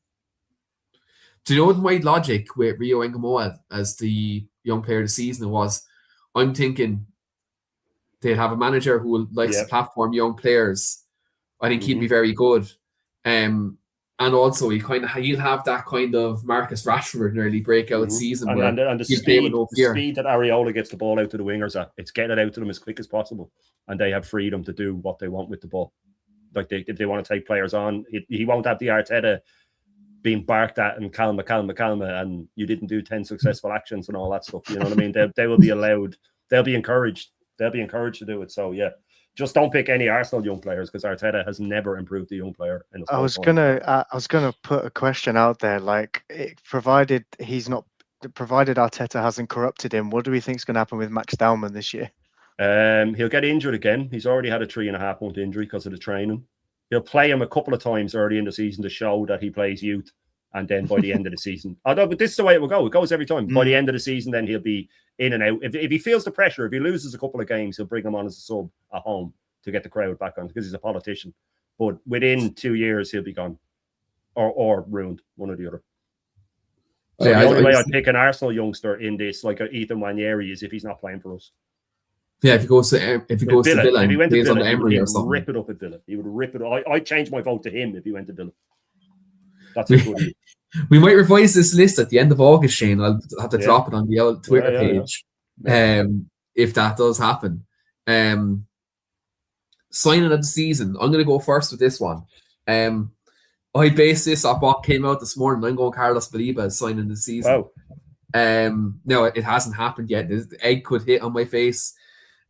Do you know what my logic with Rio Engamoa as the young player of the season was? I'm thinking they'd have a manager who likes to platform young players. I think he'd be very good. And also he'll have that kind of Marcus Rashford nearly breakout season and the speed that Areola gets the ball out to the wingers at, it's getting it out to them as quick as possible, and they have freedom to do what they want with the ball. Like if they want to take players on, he won't have the Arteta being barked at and calma, and you didn't do 10 successful actions and all that stuff. You know what I mean? They will be allowed. They'll be encouraged. They'll be encouraged to do it. So yeah. Just don't pick any Arsenal young players, because Arteta has never improved the young player. I was gonna put a question out there, like, provided Arteta hasn't corrupted him, what do we think is going to happen with Max Dowman this year? He'll get injured again. He's already had a 3.5 month injury because of the training. He'll play him a couple of times early in the season to show that he plays youth, and then by the end of the season, but this is the way it will go. It goes every time. By the end of the season, then he'll be in and out. If he feels the pressure, if he loses a couple of games, he'll bring him on as a sub at home to get the crowd back on, because he's a politician. But within 2 years, he'll be gone or ruined, one or the other. So the only way I'd pick an Arsenal youngster in this, like Ethan Nwaneri, is if he's not playing for us. Yeah, if he goes to Villa, if he went to Villa, he would rip it up at Villa. He would rip it up. I'd change my vote to him if he went to Villa. That's a good. We might revise this list at the end of August, Shane. I'll have to drop it on the old Twitter page. If that does happen. Signing of the season. I'm going to go first with this one. I base this off what came out this morning. I'm going Carlos Baleba as signing the season. Wow. No, it hasn't happened yet. The egg could hit on my face.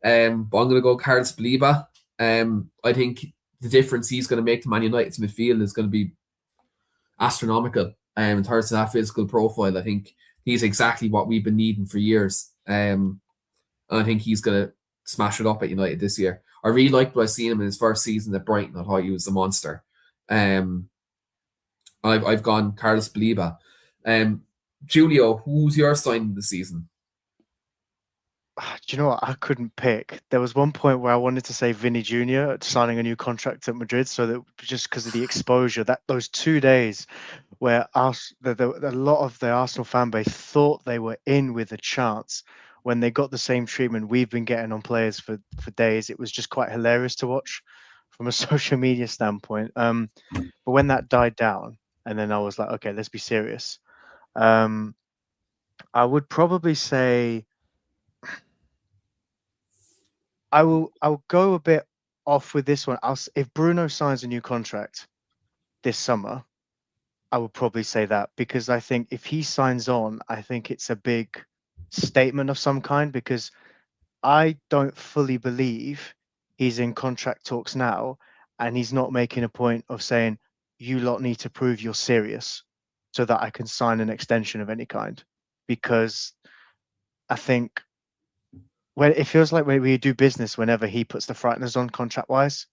But I'm going to go Carlos Baleba. I think the difference he's going to make to Man United's midfield is going to be astronomical. In terms of that physical profile, I think he's exactly what we've been needing for years. And I think he's going to smash it up at United this year. I really liked what I've seen him in his first season at Brighton. I thought he was a monster. I've gone Carlos Baleba. Julio, who's your sign of the season? Do you know what? I couldn't pick. There was one point where I wanted to say Vinny Jr. signing a new contract at Madrid, so that just because of the exposure, that those 2 days where a lot of the Arsenal fan base thought they were in with a chance, when they got the same treatment we've been getting on players for days, it was just quite hilarious to watch from a social media standpoint. But when that died down, and then I was like, okay, let's be serious. I would probably say I'll go a bit off with this one. If Bruno signs a new contract this summer, I would probably say that, because I think if he signs on, I think it's a big statement of some kind, because I don't fully believe he's in contract talks now, and he's not making a point of saying, you lot need to prove you're serious so that I can sign an extension of any kind. Because I think it feels like when we do business, whenever he puts the frighteners on contract wise,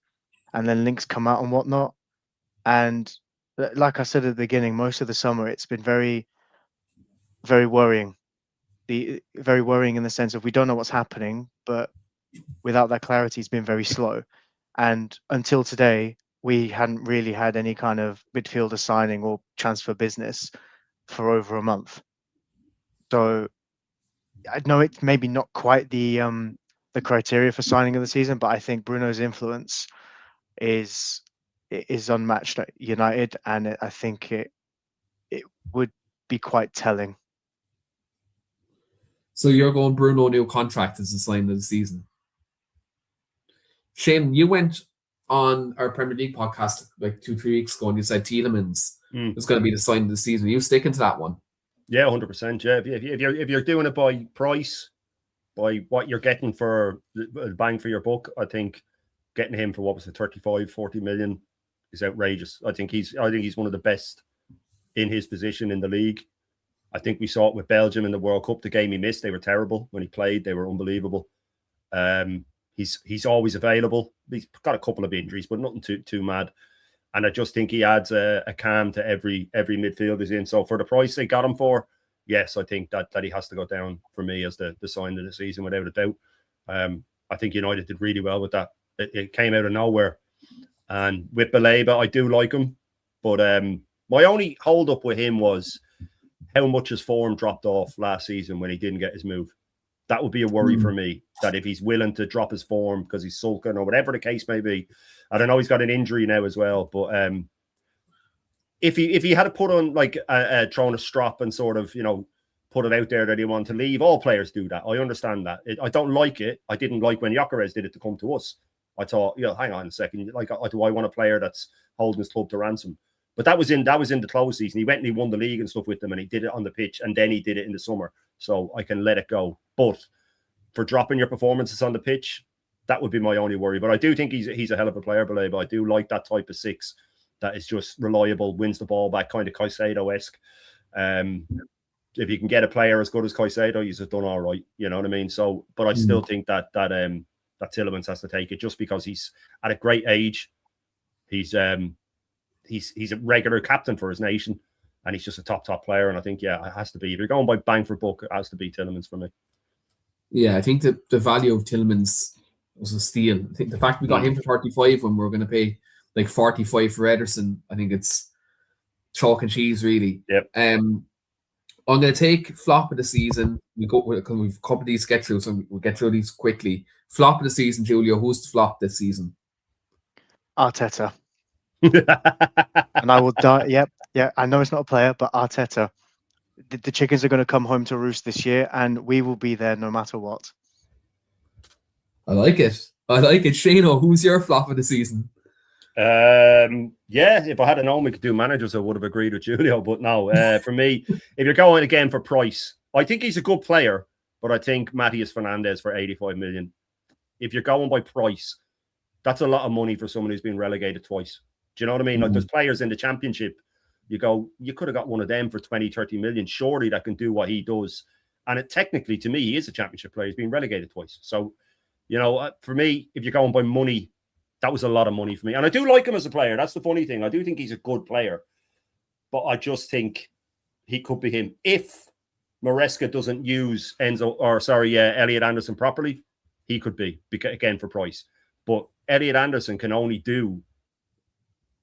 and then links come out and whatnot. And like I said at the beginning, most of the summer, it's been very, very worrying. Very worrying in the sense of we don't know what's happening, but without that clarity, it's been very slow. And until today, we hadn't really had any kind of midfielder signing or transfer business for over a month. So I know it's maybe not quite the criteria for signing of the season, but I think Bruno's influence is unmatched at United, and I think it would be quite telling. So you're going Bruno new contract as the sign of the season. Shane, you went on our Premier League podcast like 2-3 weeks ago and you said Tielemans was going to be the sign of the season. Are you sticking to that one? Yeah, 100%. Yeah, if you're doing it by price, by what you're getting for the bang for your buck. I think getting him for what was it, 35, 40 million is outrageous. I think he's one of the best in his position in the league. I think we saw it with Belgium in the World Cup. The game he missed, they were terrible. When he played, they were unbelievable. He's always available. He's got a couple of injuries, but nothing too mad. And I just think he adds a calm to every midfield he's in. So for the price they got him for, yes, I think that he has to go down for me as the sign of the season without a doubt. I think United did really well with that. It came out of nowhere. And with Baleba, I do like him. But my only hold up with him was how much his form dropped off last season when he didn't get his move. That would be a worry for me, that if he's willing to drop his form because he's sulking or whatever the case may be. I don't know, he's got an injury now as well. But if he had to put on like throwing a strop and sort of, put it out there that he wanted to leave, all players do that. I understand that. I don't like it. I didn't like when Gyökeres did it to come to us. I thought, hang on a second. Like, do I want a player that's holding his club to ransom? But that was in the close season. He went and he won the league and stuff with them, and he did it on the pitch, and then he did it in the summer. So I can let it go. But for dropping your performances on the pitch, that would be my only worry. But I do think he's a hell of a player, Baleba. I do like that type of six that is just reliable, wins the ball back, kind of Caicedo-esque. If you can get a player as good as Caicedo, you've done all right. You know what I mean? So, but I still think that Tielemans has to take it just because he's at a great age. He's a regular captain for his nation, and he's just a top player. And I think, it has to be. If you're going by bang for buck, it has to be Tielemans for me. Yeah, I think the value of Tielemans was a steal. I think the fact we got him for 35 when we were going to pay like 45 for Ederson, I think it's chalk and cheese, really. Yep. I'm going to take flop of the season. We've a couple of these get through, so we'll get through these quickly. Flop of the season, Julio. Who's the flop this season? Arteta. And I will die. Yeah. I know it's not a player, but Arteta. The chickens are going to come home to roost this year, and we will be there no matter what. Hmm. I like it. Shane, who's your flop of the season? If I had known we could do managers, I would have agreed with Julio. But no, for me, if you're going again for price, I think he's a good player, but I think Matías Fernandes for 85 million. If you're going by price, that's a lot of money for someone who's been relegated twice. Do you know what I mean? Like, there's players in the championship, you could have got one of them for 20, 30 million, surely, that can do what he does. And technically, to me, he is a championship player. He's been relegated twice. So, for me, if you're going by money, that was a lot of money for me. And I do like him as a player. That's the funny thing. I do think he's a good player. But I just think he could be him. If Maresca doesn't use Elliot Anderson properly, he could be, again, for price. But Elliot Anderson can only do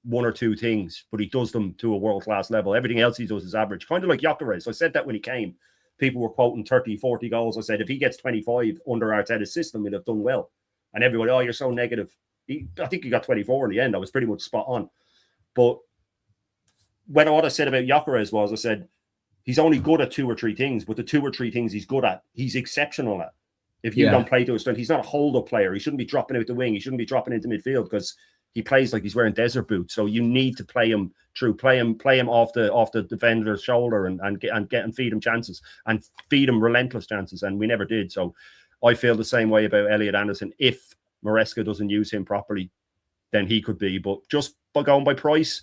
one or two things, but he does them to a world-class level. Everything else he does is average. Kind of like Gyökeres. I said that when he came. People were quoting 30, 40 goals. I said, if he gets 25 under Arteta's system, he'll have done well. And everybody, you're so negative. I think he got 24 in the end. I was pretty much spot on. But what I said about Gyökeres was, I said, he's only good at two or three things, but the two or three things he's good at, he's exceptional at. If you don't play to his strength, he's not a hold-up player. He shouldn't be dropping out the wing. He shouldn't be dropping into midfield because he plays like he's wearing desert boots. So you need to play him through, play him off the defender's shoulder and feed him chances and feed him relentless chances. And we never did. So I feel the same way about Elliot Anderson. If Maresca doesn't use him properly, then he could be. But just by going by price,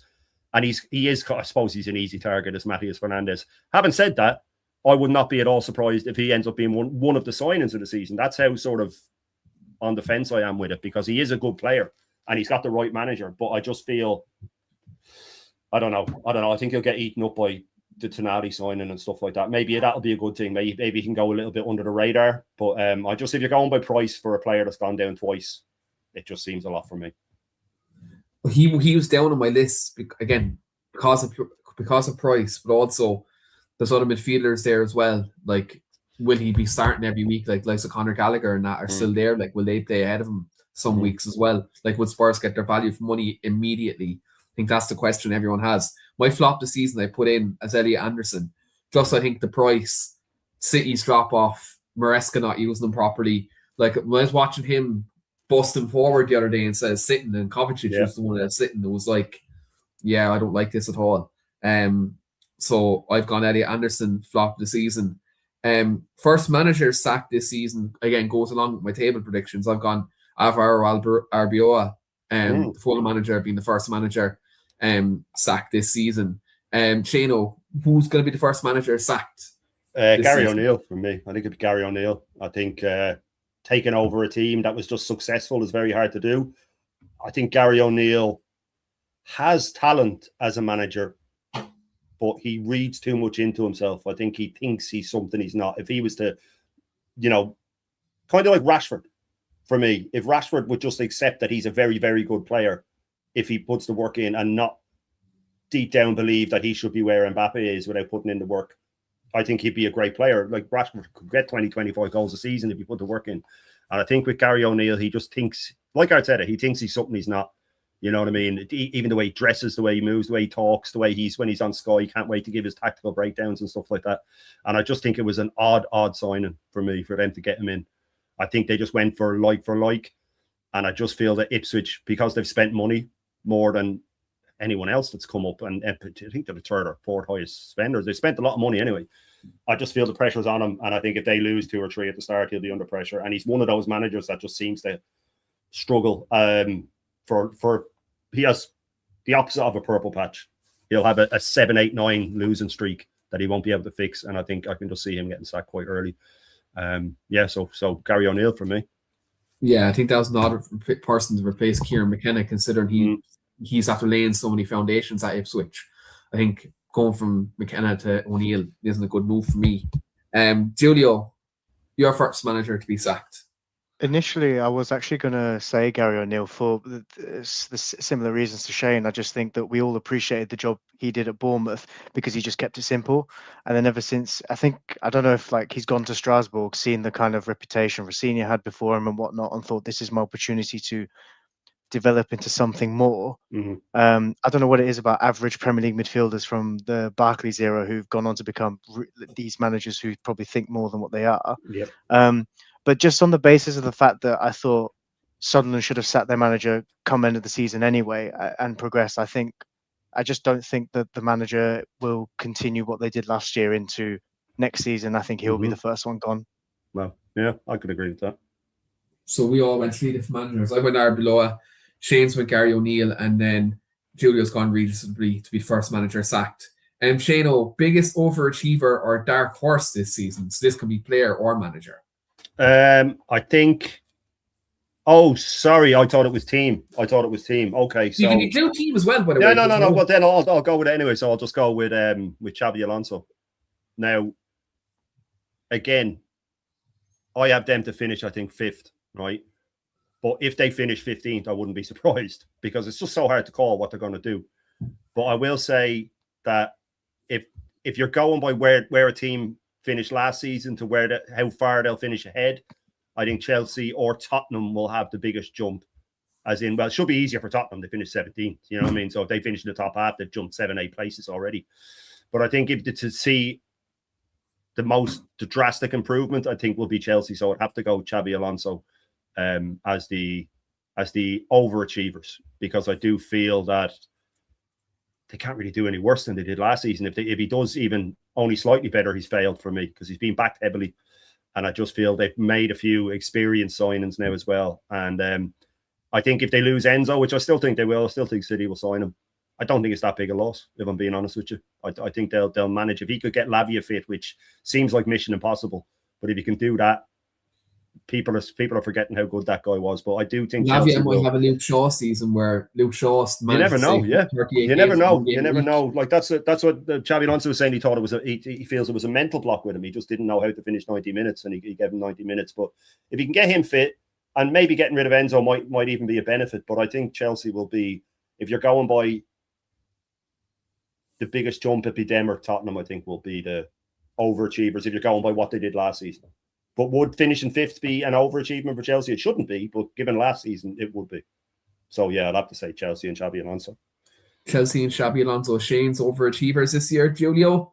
and he is, I suppose he's an easy target as Matías Fernandes. Having said that, I would not be at all surprised if he ends up being one of the signings of the season. That's how sort of on the fence I am with it, because he is a good player and he's got the right manager. But I just feel, I don't know. I think he'll get eaten up by the Tonali signing and stuff like that. Maybe that'll be a good thing. Maybe he can go a little bit under the radar. But if you're going by price for a player that's gone down twice, it just seems a lot for me. He was down on my list again because of price, but also there's other midfielders there as well. Like, will he be starting every week? Like Conor Gallagher and that are still there. Like, will they play ahead of him some weeks as well? Like, would Spurs get their value for money immediately? I think that's the question everyone has. My flop this season I put in as Elliot Anderson. Just, I think the price, City's drop off, Maresca not using them properly. Like, when I was watching him busting forward the other day instead of sitting, and Kovacic was the one that was sitting, it was like, I don't like this at all. So I've gone Elliot Anderson, flop of the season. First manager sacked this season, again, goes along with my table predictions. I've gone Alvaro Arbeloa, the Fulham manager being the first manager sacked this season. Shano, who's going to be the first manager sacked? Gary O'Neill for me. I think it'd be Gary O'Neill. I think taking over a team that was just successful is very hard to do. I think Gary O'Neill has talent as a manager, but he reads too much into himself. I think he thinks he's something he's not. If he was to, kind of like Rashford for me, if Rashford would just accept that he's a very, very good player, if he puts the work in and not deep down believe that he should be where Mbappe is without putting in the work, I think he'd be a great player. Like Rashford could get 20, 25 goals a season if he put the work in. And I think with Gary O'Neill, he just thinks, like Arteta, he thinks he's something he's not. You know what I mean? Even the way he dresses, the way he moves, the way he talks, the way when he's on Sky, he can't wait to give his tactical breakdowns and stuff like that. And I just think it was an odd signing for me, for them to get him in. I think they just went for like. And I just feel that Ipswich, because they've spent money more than anyone else that's come up, and I think they're the third or fourth highest spenders. They spent a lot of money anyway. I just feel the pressure's on him. And I think if they lose 2 or 3 at the start, he'll be under pressure. And he's one of those managers that just seems to struggle. He has the opposite of a purple patch. He'll have a 7, 8, 9 losing streak that he won't be able to fix, and I think I can just see him getting sacked quite early. So Gary O'Neill for me. Yeah, I think that was an odd person to replace Kieran McKenna, considering he's after laying so many foundations at Ipswich. I think going from McKenna to O'Neill isn't a good move for me. Julio, your first manager to be sacked. Initially, I was actually going to say Gary O'Neill for the similar reasons to Shane. I just think that we all appreciated the job he did at Bournemouth because he just kept it simple. And then ever since, I don't know if he's gone to Strasbourg, seen the kind of reputation Rossini had before him and whatnot, and thought this is my opportunity to develop into something more. I don't know what it is about average Premier League midfielders from the Barclays era who've gone on to become these managers who probably think more than what they are. Yep. But just on the basis of the fact that I thought Sunderland should have sat their manager come end of the season anyway and progressed, I just don't think that the manager will continue what they did last year into next season. I think he'll be the first one gone. Well, yeah, I could agree with that. So we all went 3 different managers. I went Arbeloa, Shane's went Gary O'Neill, and then Julio's gone reasonably to be first manager sacked. Shane, biggest overachiever or dark horse this season? So this can be player or manager. I think. Oh, sorry. I thought it was team. Okay, so you can include team as well. By the way. No. But then I'll go with it anyway. So I'll just go with Xabi Alonso. Now, again, I have them to finish, I think, 5th, right? But if they finish 15th, I wouldn't be surprised because it's just so hard to call what they're going to do. But I will say that if you're going by where a team finished last season to how far they'll finish ahead, I think Chelsea or Tottenham will have the biggest jump. As in, well, it should be easier for Tottenham. They finished 17th. You know what I mean? So if they finish in the top half, they've jumped 7, 8 places already. But I think to see the drastic improvement, I think will be Chelsea. So I'd have to go Xabi Alonso as the overachievers, because I do feel that they can't really do any worse than they did last season. If he does even only slightly better, he's failed for me because he's been backed heavily. And I just feel they've made a few experienced signings now as well. And I think if they lose Enzo, which I still think they will, I still think City will sign him. I don't think it's that big a loss, if I'm being honest with you. I think they'll manage. If he could get Lavia fit, which seems like mission impossible, but if he can do that, people are forgetting how good that guy was. But I do think Lavia might have a Luke Shaw season where Luke Shaw. You never know, yeah. You never know. Like that's what Xabi Alonso was saying. He thought it was he feels it was a mental block with him. He just didn't know how to finish 90 minutes, and he gave him 90 minutes. But if he can get him fit, and maybe getting rid of Enzo might even be a benefit. But I think Chelsea will be, if you're going by the biggest jump, it'd be them or Tottenham, I think, will be the overachievers if you're going by what they did last season. But would finishing 5th be an overachievement for Chelsea? It shouldn't be, but given last season, it would be. So, yeah, I'd have to say Chelsea and Xabi Alonso. Chelsea and Xabi Alonso, Shane's overachievers this year, Julio?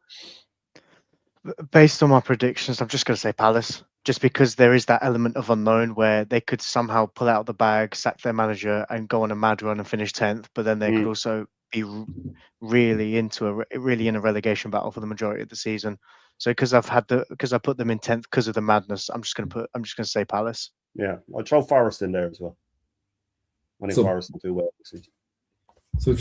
Based on my predictions, I'm just going to say Palace, just because there is that element of unknown where they could somehow pull out the bag, sack their manager, and go on a mad run and finish 10th, but then they could also be really in a relegation battle for the majority of the season. So because I put them in 10th because of the madness, I'm just gonna say Palace. Yeah, I'll throw Forest in there as well. I think Forest will do well this season. So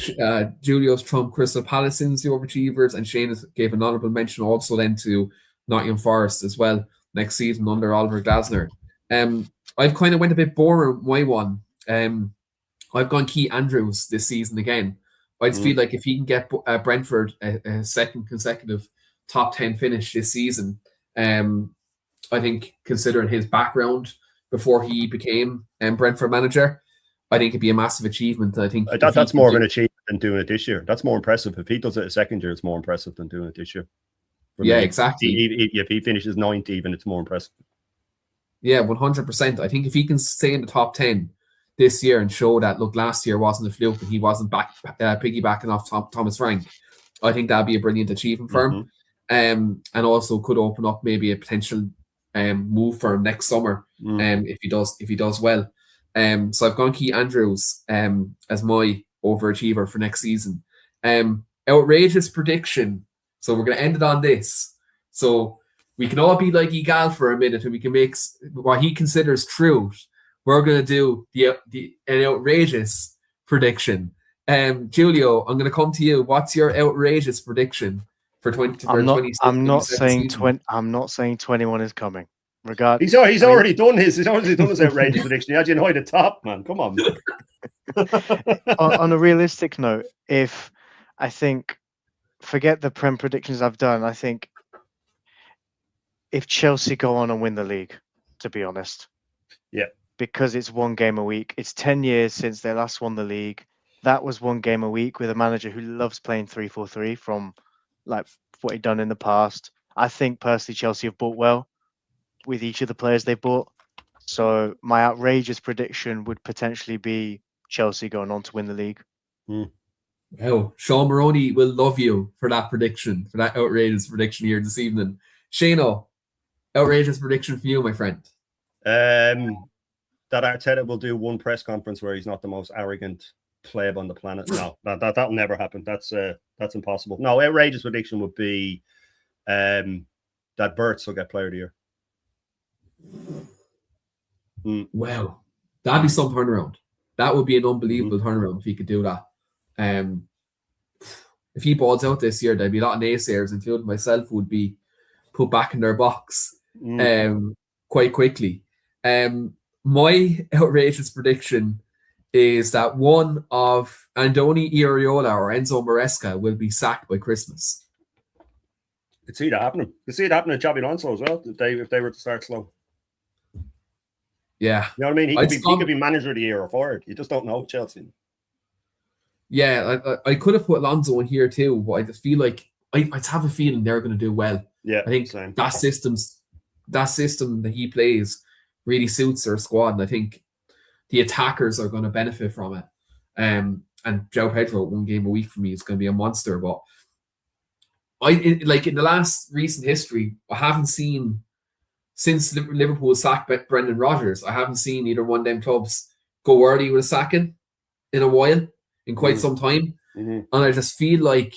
Julio's trumped Crystal Palace in the overachievers, and Shane gave an honourable mention also then to Nottingham Forest as well next season under Oliver Glasner. I've kind of went a bit boring with my one. I've gone Keane Andrews this season again. I just feel like if he can get Brentford a second consecutive top 10 finish this season, I think considering his background before he became Brentford manager, I think it'd be a massive achievement. I think that's more of an achievement than doing it this year. That's more impressive. If he does it a second year, it's more impressive than doing it this year. Yeah, exactly. If he finishes 9th even, it's more impressive. Yeah, 100%. I think if he can stay in the top 10 this year and show that, look, last year wasn't a fluke and he wasn't piggybacking off Thomas Frank, I think that'd be a brilliant achievement for him. And also could open up maybe a potential move for him next summer if he does well. So I've gone Keane Andrews as my overachiever for next season. Outrageous prediction. So we're going to end it on this. So we can all be like Egal for a minute and we can make what he considers truth. We're going to do an outrageous prediction. Julio, I'm going to come to you. What's your outrageous prediction for 2026? I'm not saying 21 is coming. He's already done his outrageous prediction. He had you at the top, man. Come on. On a realistic note, forget the Prem predictions I've done. I think if Chelsea go on and win the league, to be honest. Yeah. Because it's one game a week. It's 10 years since they last won the league. That was one game a week with a manager who loves playing 3-4-3 from like what he'd done in the past. I think personally Chelsea have bought well with each of the players they bought. So my outrageous prediction would potentially be Chelsea going on to win the league. Wow, Sean Maroney will love you for that prediction, for that outrageous prediction here this evening. Shano, outrageous prediction for you, my friend. That Arteta will do one press conference where he's not the most arrogant pleb on the planet. No, that'll never happen. That's impossible. No, outrageous prediction would be that Burts will get Player of the Year. Wow, that'd be some turnaround. That would be an unbelievable turnaround if he could do that. If he balls out this year, there'd be a lot of naysayers, including myself, would be put back in their box quite quickly. My outrageous prediction is that one of Andoni Iraola or Enzo Maresca will be sacked by Christmas. Could see that happening. Could see it happening to Xabi Alonso as well if they were to start slow. Yeah. You know what I mean? He could be manager of the year or forward. You just don't know, Chelsea. Yeah, I could have put Alonso in here too, but I just feel like I have a feeling they're going to do well. Yeah, I think same. that system that he plays really suits their squad, and I think the attackers are going to benefit from it. And João Pedro, one game a week for me, is going to be a monster. But in the last recent history, I haven't seen, since Liverpool sacked Brendan Rodgers, I haven't seen either one of them clubs go early with a sacking in a while, in quite some time. And I just feel like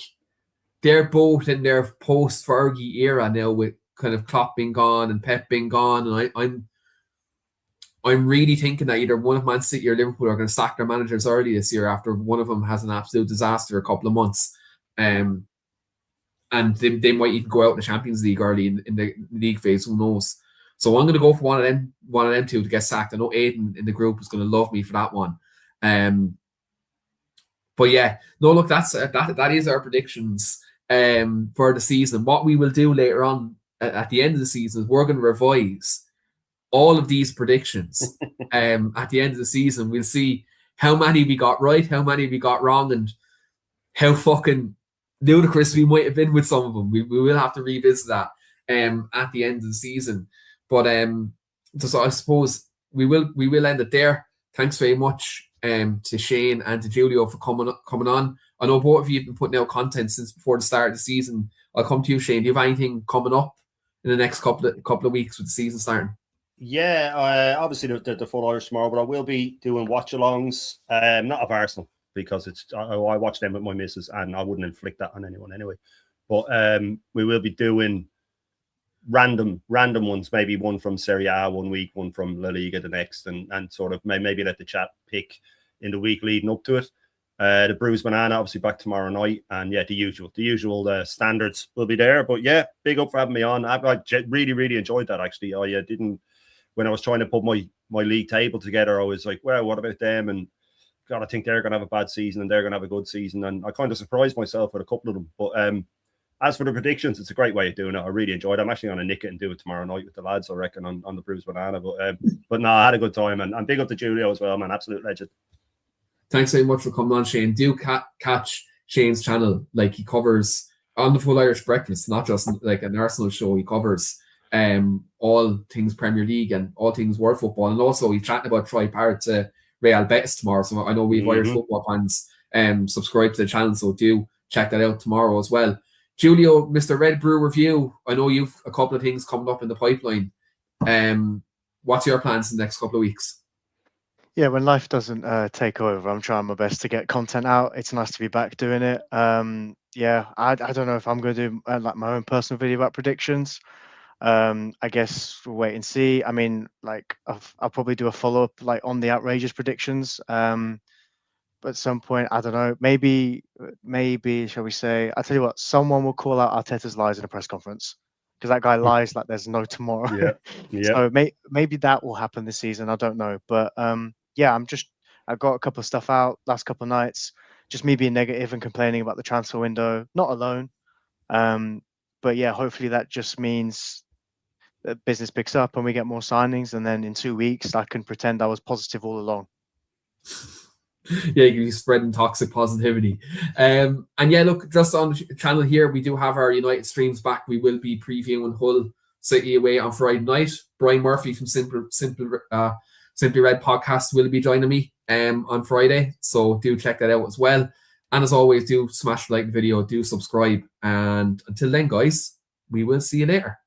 they're both in their post-Fergie era now, with kind of Klopp being gone and Pep being gone, and I'm really thinking that either one of Man City or Liverpool are going to sack their managers early this year after one of them has an absolute disaster a couple of months. And they might even go out in the Champions League early in the league phase, who knows. So I'm going to go for one of them two to get sacked. I know Aiden in the group is going to love me for that one. But yeah, no, look, that is our predictions for the season. What we will do later on at the end of the season is we're going to revise all of these predictions at the end of the season. We'll see how many we got right, how many we got wrong, and how fucking ludicrous we might have been with some of them. We will have to revisit that at the end of the season. But so I suppose we will end it there. Thanks very much to Shane and to Julio for coming on. I know both of you have been putting out content since before the start of the season. I'll come to you, Shane. Do you have anything coming up in the next couple of weeks with the season starting? Yeah, obviously the full Irish tomorrow, but I will be doing watch-alongs, not of Arsenal, because I watch them with my missus, and I wouldn't inflict that on anyone anyway. But we will be doing random ones, maybe one from Serie A one week, one from La Liga the next, and sort of maybe let the chat pick in the week leading up to it. The Bruised Banana obviously back tomorrow night, and yeah, the usual standards will be there. But yeah, big up for having me on. I really enjoyed that actually. I didn't, when I was trying to put my league table together, I was like, well, what about them? And God, I think they're going to have a bad season and they're going to have a good season, and I kind of surprised myself with a couple of them. But as for the predictions, it's a great way of doing it. I really enjoyed it. I'm actually going to nick it and do it tomorrow night with the lads, I reckon, on the Bruised Banana. But no, I had a good time, and big up to Julio as well, man. Absolute legend. Thanks very much for coming on, Shane. Do catch Shane's channel. Like, he covers on the Full Irish Breakfast, not just like an Arsenal show. He covers all things Premier League and all things world football. And also he's chatting about Tri-Part to Real Betis tomorrow. So I know we've Irish football fans subscribe to the channel, so do check that out tomorrow as well. Julio, Mr. Red Brew Review, I know you've a couple of things coming up in the pipeline. What's your plans in the next couple of weeks? Yeah, when life doesn't take over, I'm trying my best to get content out. It's nice to be back doing it. Yeah, I don't know if I'm going to do like my own personal video about predictions. I guess we'll wait and see. I mean, like I'll probably do a follow-up like on the outrageous predictions. But at some point, I don't know, maybe shall we say, I'll tell you what, someone will call out Arteta's lies in a press conference, because that guy lies like there's no tomorrow. Yeah. So maybe that will happen this season. I don't know, but yeah, I've got a couple of stuff out last couple of nights, just me being negative and complaining about the transfer window, not alone. But yeah, hopefully that just means that business picks up and we get more signings, and then in 2 weeks I can pretend I was positive all along. Yeah, you can be spreading toxic positivity. And yeah, look, just on the channel here, we do have our United streams back. We will be previewing Hull City away on Friday night. Brian Murphy from Simply Red podcast will be joining me on Friday, so do check that out as well. And as always, do smash the like video, do subscribe, and until then, guys, we will see you later.